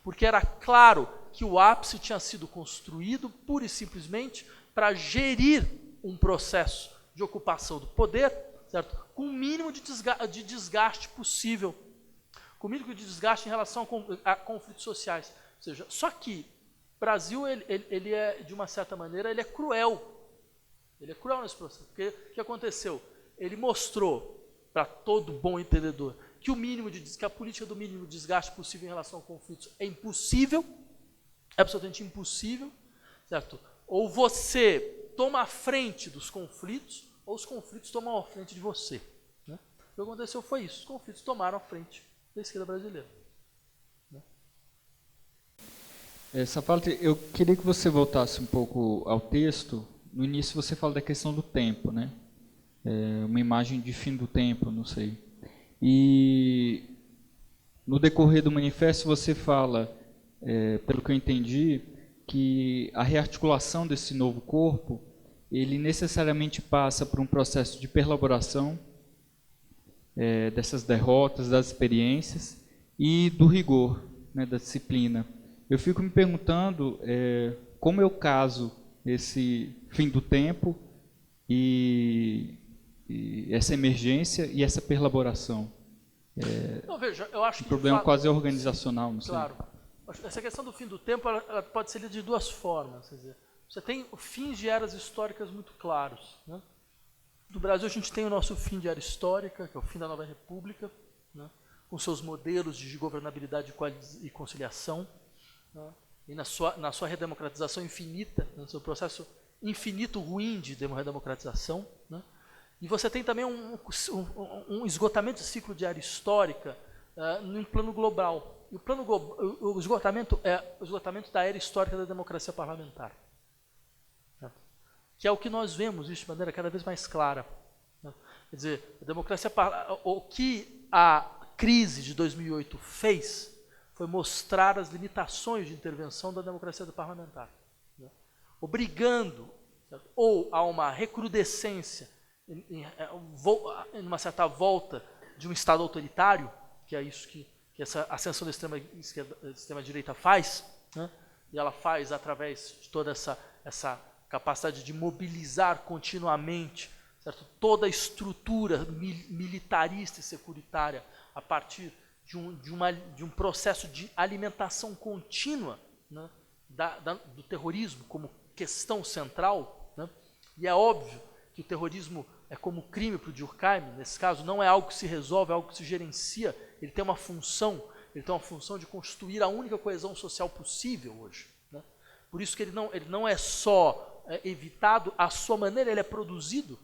S2: Porque era claro que o ápice tinha sido construído pura e simplesmente para gerir um processo de ocupação do poder, certo? Com o mínimo de desgaste possível. Com o mínimo de desgaste em relação a conflitos sociais. Ou seja, só que o Brasil, ele é, de uma certa maneira, ele é cruel. Ele é cruel nesse processo. Porque o que aconteceu? Ele mostrou, para todo bom entendedor, que a política do mínimo desgaste possível em relação a conflitos é impossível, é absolutamente impossível, certo? Ou você toma a frente dos conflitos, ou os conflitos tomam a frente de você. Né? O que aconteceu foi isso, os conflitos tomaram a frente da esquerda brasileira.
S9: Sapalter, eu queria que você voltasse um pouco ao texto. No início você fala da questão do tempo, né? Uma imagem de fim do tempo, não sei. E no decorrer do manifesto você fala, pelo que eu entendi, que a rearticulação desse novo corpo, ele necessariamente passa por um processo de perlaboração dessas derrotas, das experiências e do rigor, né, da disciplina. Eu fico me perguntando como eu caso esse fim do tempo e essa emergência e essa perlaboração.
S2: Não, veja, eu acho que...
S9: O problema quase é organizacional, não sei.
S2: Claro. Essa questão do fim do tempo ela pode ser lida de duas formas. Quer dizer, você tem fins de eras históricas muito claros. Né? No Brasil, a gente tem o nosso fim de era histórica, que é o fim da Nova República, né? Com seus modelos de governabilidade e conciliação, né? E na sua redemocratização infinita, no seu processo infinito ruim de redemocratização. Né? E você tem também um esgotamento do ciclo de era histórica num plano global. E o esgotamento é o esgotamento da era histórica da democracia parlamentar. Né? Que é o que nós vemos isso de maneira cada vez mais clara. Né? Quer dizer, o que a crise de 2008 fez foi mostrar as limitações de intervenção da democracia parlamentar, né? Obrigando, certo? Ou a uma recrudescência, em uma certa volta de um Estado autoritário, que é isso que essa ascensão da extrema-direita faz, né? E ela faz através de toda essa capacidade de mobilizar continuamente, certo? Toda a estrutura militarista e securitária a partir de um processo de alimentação contínua, né, do terrorismo como questão central. Né? E é óbvio que o terrorismo é como crime para o Durkheim, nesse caso, não é algo que se resolve, é algo que se gerencia, ele tem uma função de constituir a única coesão social possível hoje. Né? Por isso que ele não é só evitado, à sua maneira ele é produzido,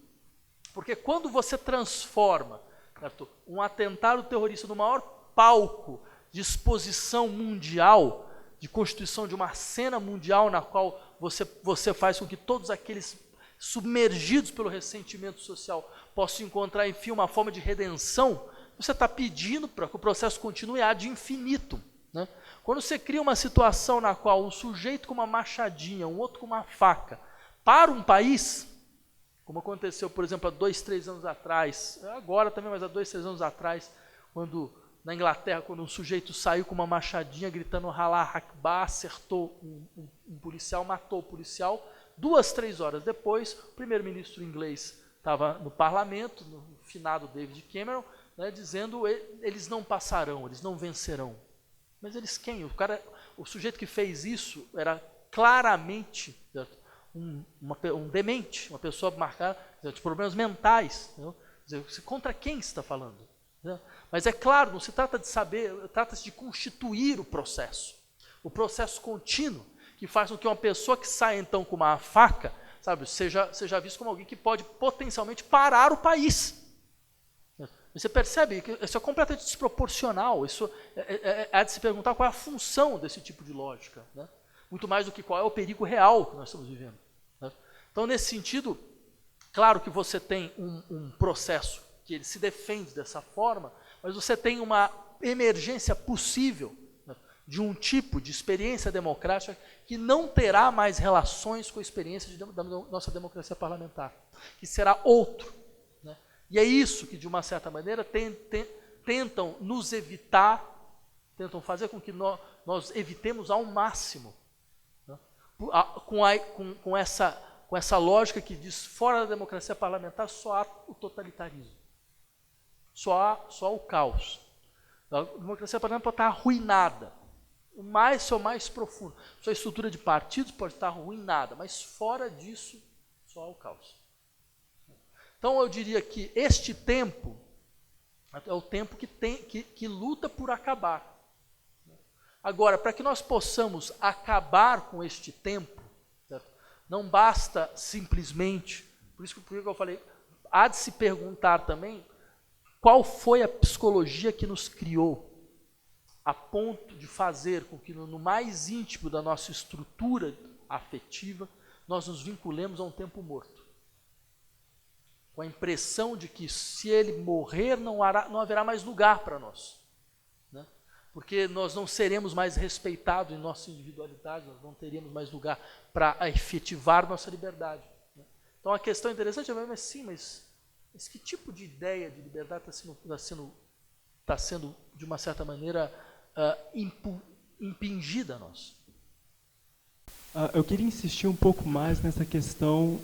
S2: porque quando você transforma, certo, um atentado terrorista no maior palco de exposição mundial, de constituição de uma cena mundial na qual você faz com que todos aqueles submergidos pelo ressentimento social possam encontrar, enfim, uma forma de redenção, você está pedindo para que o processo continue ad infinitum. Né? Quando você cria uma situação na qual um sujeito com uma machadinha, um outro com uma faca, para um país, como aconteceu, por exemplo, há 2, 3 anos atrás, agora também, mas há 2, 3 anos atrás, quando na Inglaterra, quando um sujeito saiu com uma machadinha gritando Allah Akbar, acertou um policial, matou o policial. 2, 3 horas depois, o primeiro-ministro inglês estava no parlamento, no finado David Cameron, né, dizendo eles não passarão, eles não vencerão. Mas eles quem? O sujeito que fez isso era claramente um demente, uma pessoa marcada de problemas mentais. Contra quem se está falando? Mas é claro, não se trata de saber, trata-se de constituir o processo contínuo, que faz com que uma pessoa que sai então com uma faca, sabe, seja visto como alguém que pode potencialmente parar o país. Você percebe que isso é completamente desproporcional, isso é de se perguntar qual é a função desse tipo de lógica, né? Muito mais do que qual é o perigo real que nós estamos vivendo. Né? Então, nesse sentido, claro que você tem um processo que ele se defende dessa forma, mas você tem uma emergência possível, né, de um tipo de experiência democrática que não terá mais relações com a experiência da nossa democracia parlamentar, que será outro. Né? E é isso que, de uma certa maneira, tentam nos evitar, tentam fazer com que nós evitemos ao máximo, né, com essa lógica que diz, fora da democracia parlamentar só há o totalitarismo. Só há o caos. A democracia parlamentar pode estar arruinada. Seu mais profundo. Sua estrutura de partidos pode estar arruinada, mas fora disso, só há o caos. Então eu diria que este tempo É o tempo que luta por acabar. Agora, para que nós possamos acabar com este tempo, certo? Não basta simplesmente, por isso que eu falei, há de se perguntar também qual foi a psicologia que nos criou a ponto de fazer com que no mais íntimo da nossa estrutura afetiva nós nos vinculemos a um tempo morto. Com a impressão de que se ele morrer não haverá mais lugar para nós. Né? Porque nós não seremos mais respeitados em nossa individualidade, nós não teríamos mais lugar para efetivar nossa liberdade. Né? Então a questão interessante é, mas que tipo de ideia de liberdade está sendo de uma certa maneira, impingida a nós?
S10: Eu queria insistir um pouco mais nessa questão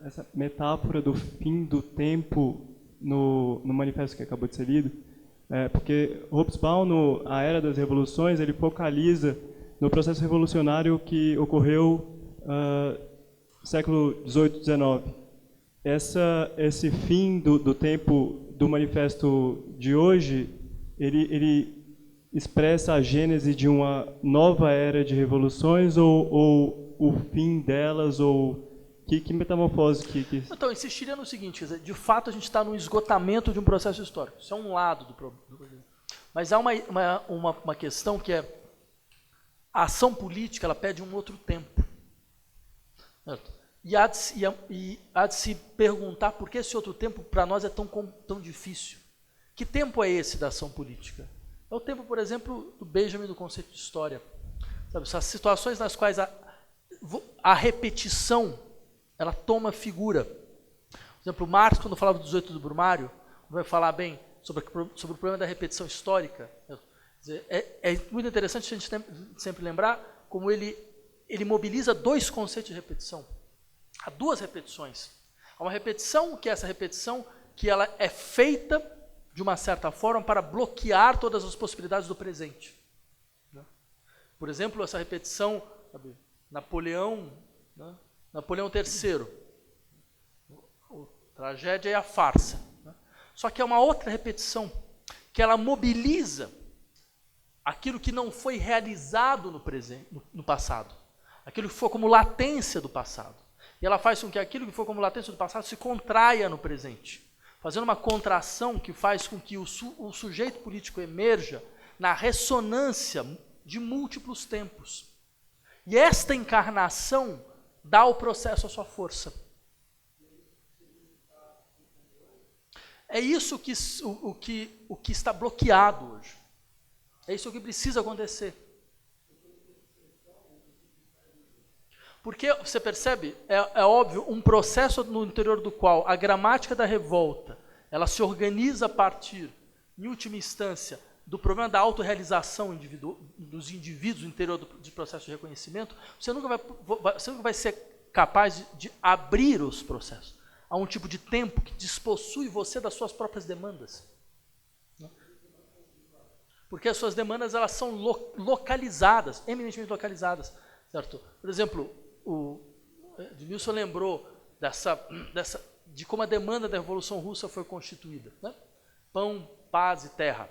S10: essa metáfora do fim do tempo no manifesto que acabou de ser lido, porque Hobsbawm, A Era das Revoluções, ele focaliza no processo revolucionário que ocorreu no século XVIII, XIX. Esse fim do tempo do manifesto de hoje, ele expressa a gênese de uma nova era de revoluções ou o fim delas, ou que metamorfose que...
S2: Então, eu insistiria no seguinte, quer dizer, de fato a gente está no esgotamento de um processo histórico. Isso é um lado do problema. Mas há uma questão que é a ação política, ela pede um outro tempo. Certo? E há de se perguntar por que esse outro tempo para nós é tão difícil. Que tempo é esse da ação política? É o tempo, por exemplo, do Benjamin do conceito de história. Sabe, essas situações nas quais a repetição ela toma figura. Por exemplo, Marx, quando falava do 18 do Brumário, vai falar bem sobre o problema da repetição histórica. É muito interessante a gente sempre lembrar como ele mobiliza dois conceitos de repetição. Há duas repetições. Há uma repetição que é essa repetição que ela é feita de uma certa forma para bloquear todas as possibilidades do presente. Por exemplo, essa repetição, sabe, Napoleão III, a tragédia e a farsa. Só que é uma outra repetição, que ela mobiliza aquilo que não foi realizado no passado, aquilo que foi como latência do passado. E ela faz com que aquilo que foi como latência do passado se contraia no presente, fazendo uma contração que faz com que o sujeito político emerja na ressonância de múltiplos tempos. E esta encarnação dá ao processo a sua força. É isso o que está bloqueado hoje. É isso que precisa acontecer. Porque, você percebe, é óbvio, um processo no interior do qual a gramática da revolta, ela se organiza a partir, em última instância, do problema da autorrealização dos indivíduos no interior do processo de reconhecimento, você nunca vai ser capaz de abrir os processos a um tipo de tempo que despossui você das suas próprias demandas. Porque as suas demandas elas são localizadas, eminentemente localizadas. Certo? Por exemplo, o Edmilson lembrou de como a demanda da Revolução Russa foi constituída. Né? Pão, paz e terra.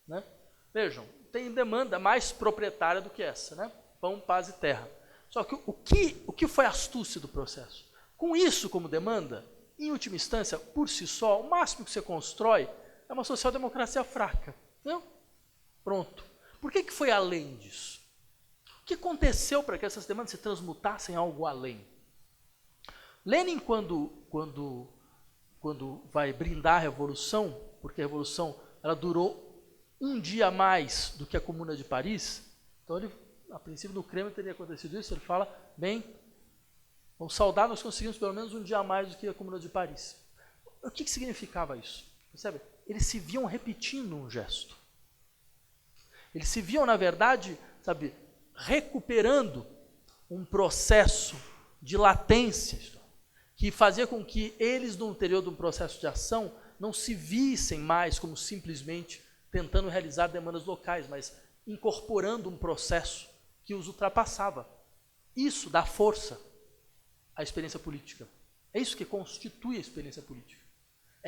S2: Né? Vejam, tem demanda mais proprietária do que essa. Né? Pão, paz e terra. Só que o que foi a astúcia do processo? Com isso como demanda, em última instância, por si só, o máximo que você constrói é uma social-democracia fraca. Entendeu? Pronto. Por que foi além disso? O que aconteceu para que essas demandas se transmutassem em algo além? Lenin, quando vai brindar a Revolução, porque a Revolução ela durou um dia a mais do que a Comuna de Paris, então ele, a princípio no Kremlin teria acontecido isso, ele fala, bem, vamos saudar, nós conseguimos pelo menos um dia a mais do que a Comuna de Paris. O que significava isso? Percebe? Eles se viam repetindo um gesto. Eles se viam, na verdade, sabe, recuperando um processo de latência que fazia com que eles, no interior de um processo de ação, não se vissem mais como simplesmente tentando realizar demandas locais, mas incorporando um processo que os ultrapassava. Isso dá força à experiência política. É isso que constitui a experiência política.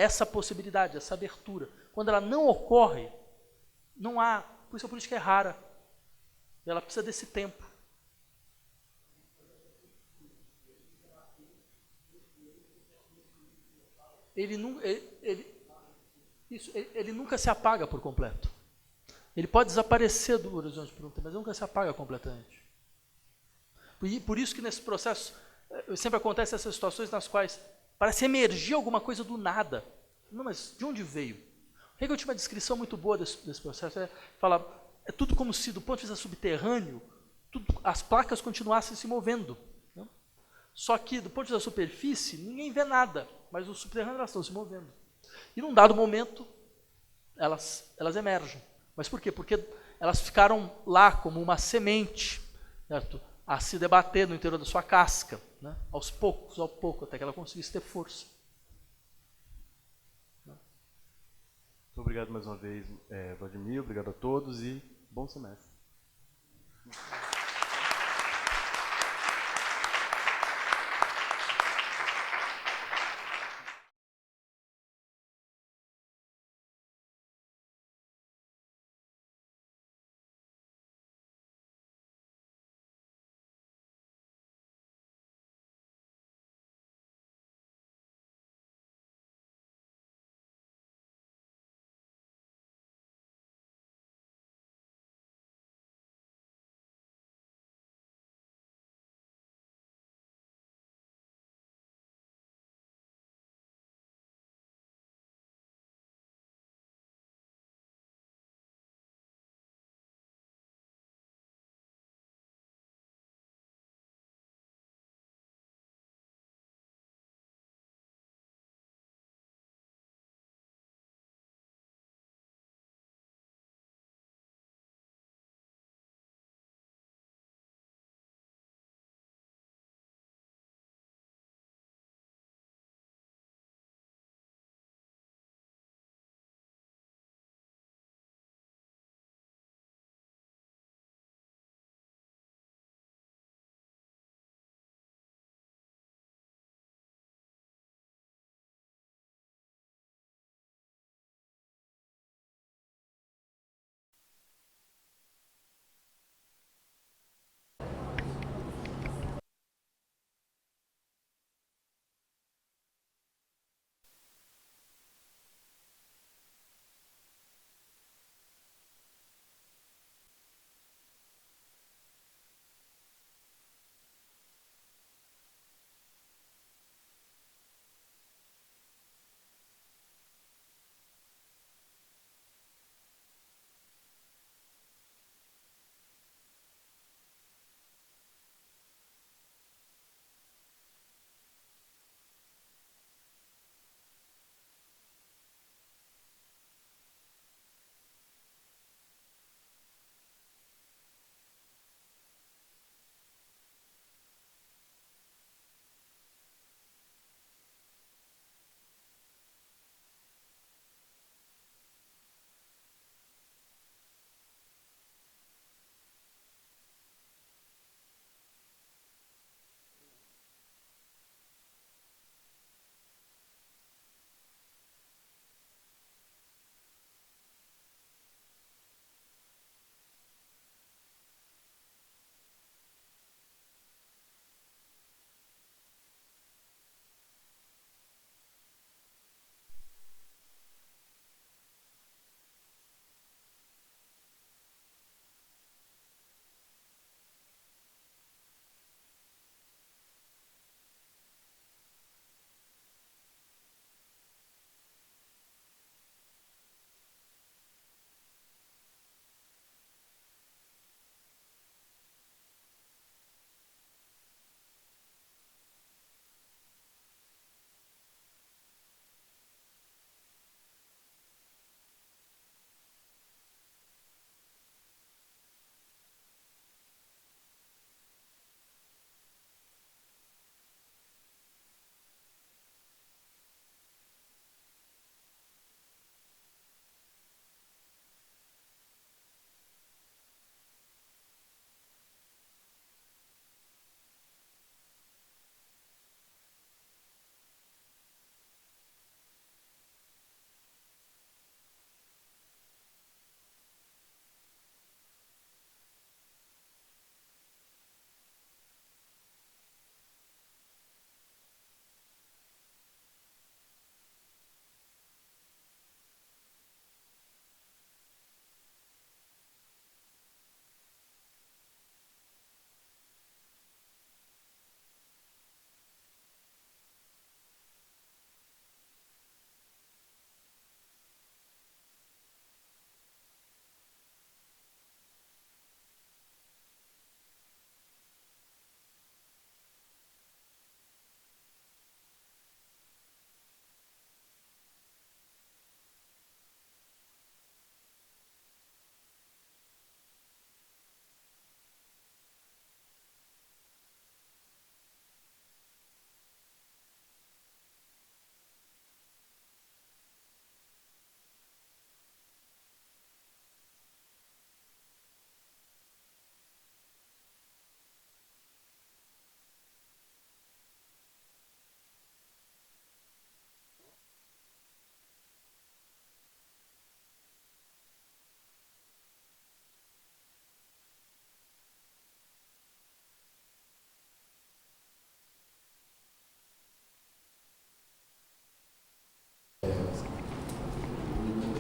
S2: essa possibilidade, essa abertura. Quando ela não ocorre, não há, por isso a política é rara. Ela precisa desse tempo. Ele nunca se apaga por completo. Ele pode desaparecer do horizonte por um tempo, mas nunca se apaga completamente. Por isso que nesse processo sempre acontecem essas situações nas quais parece emergir alguma coisa do nada. Não, mas de onde veio? Hegel tinha uma descrição muito boa desse processo. Fala, é tudo como se, do ponto de vista subterrâneo, as placas continuassem se movendo. Né? Só que, do ponto de vista da superfície, ninguém vê nada, mas no subterrâneo elas estão se movendo. E num dado momento, elas emergem. Mas por quê? Porque elas ficaram lá como uma semente, certo? A se debater no interior da sua casca, né? Aos poucos, ao pouco, até que ela conseguisse ter força.
S3: Muito obrigado mais uma vez, Vladimir, obrigado a todos e bom semestre.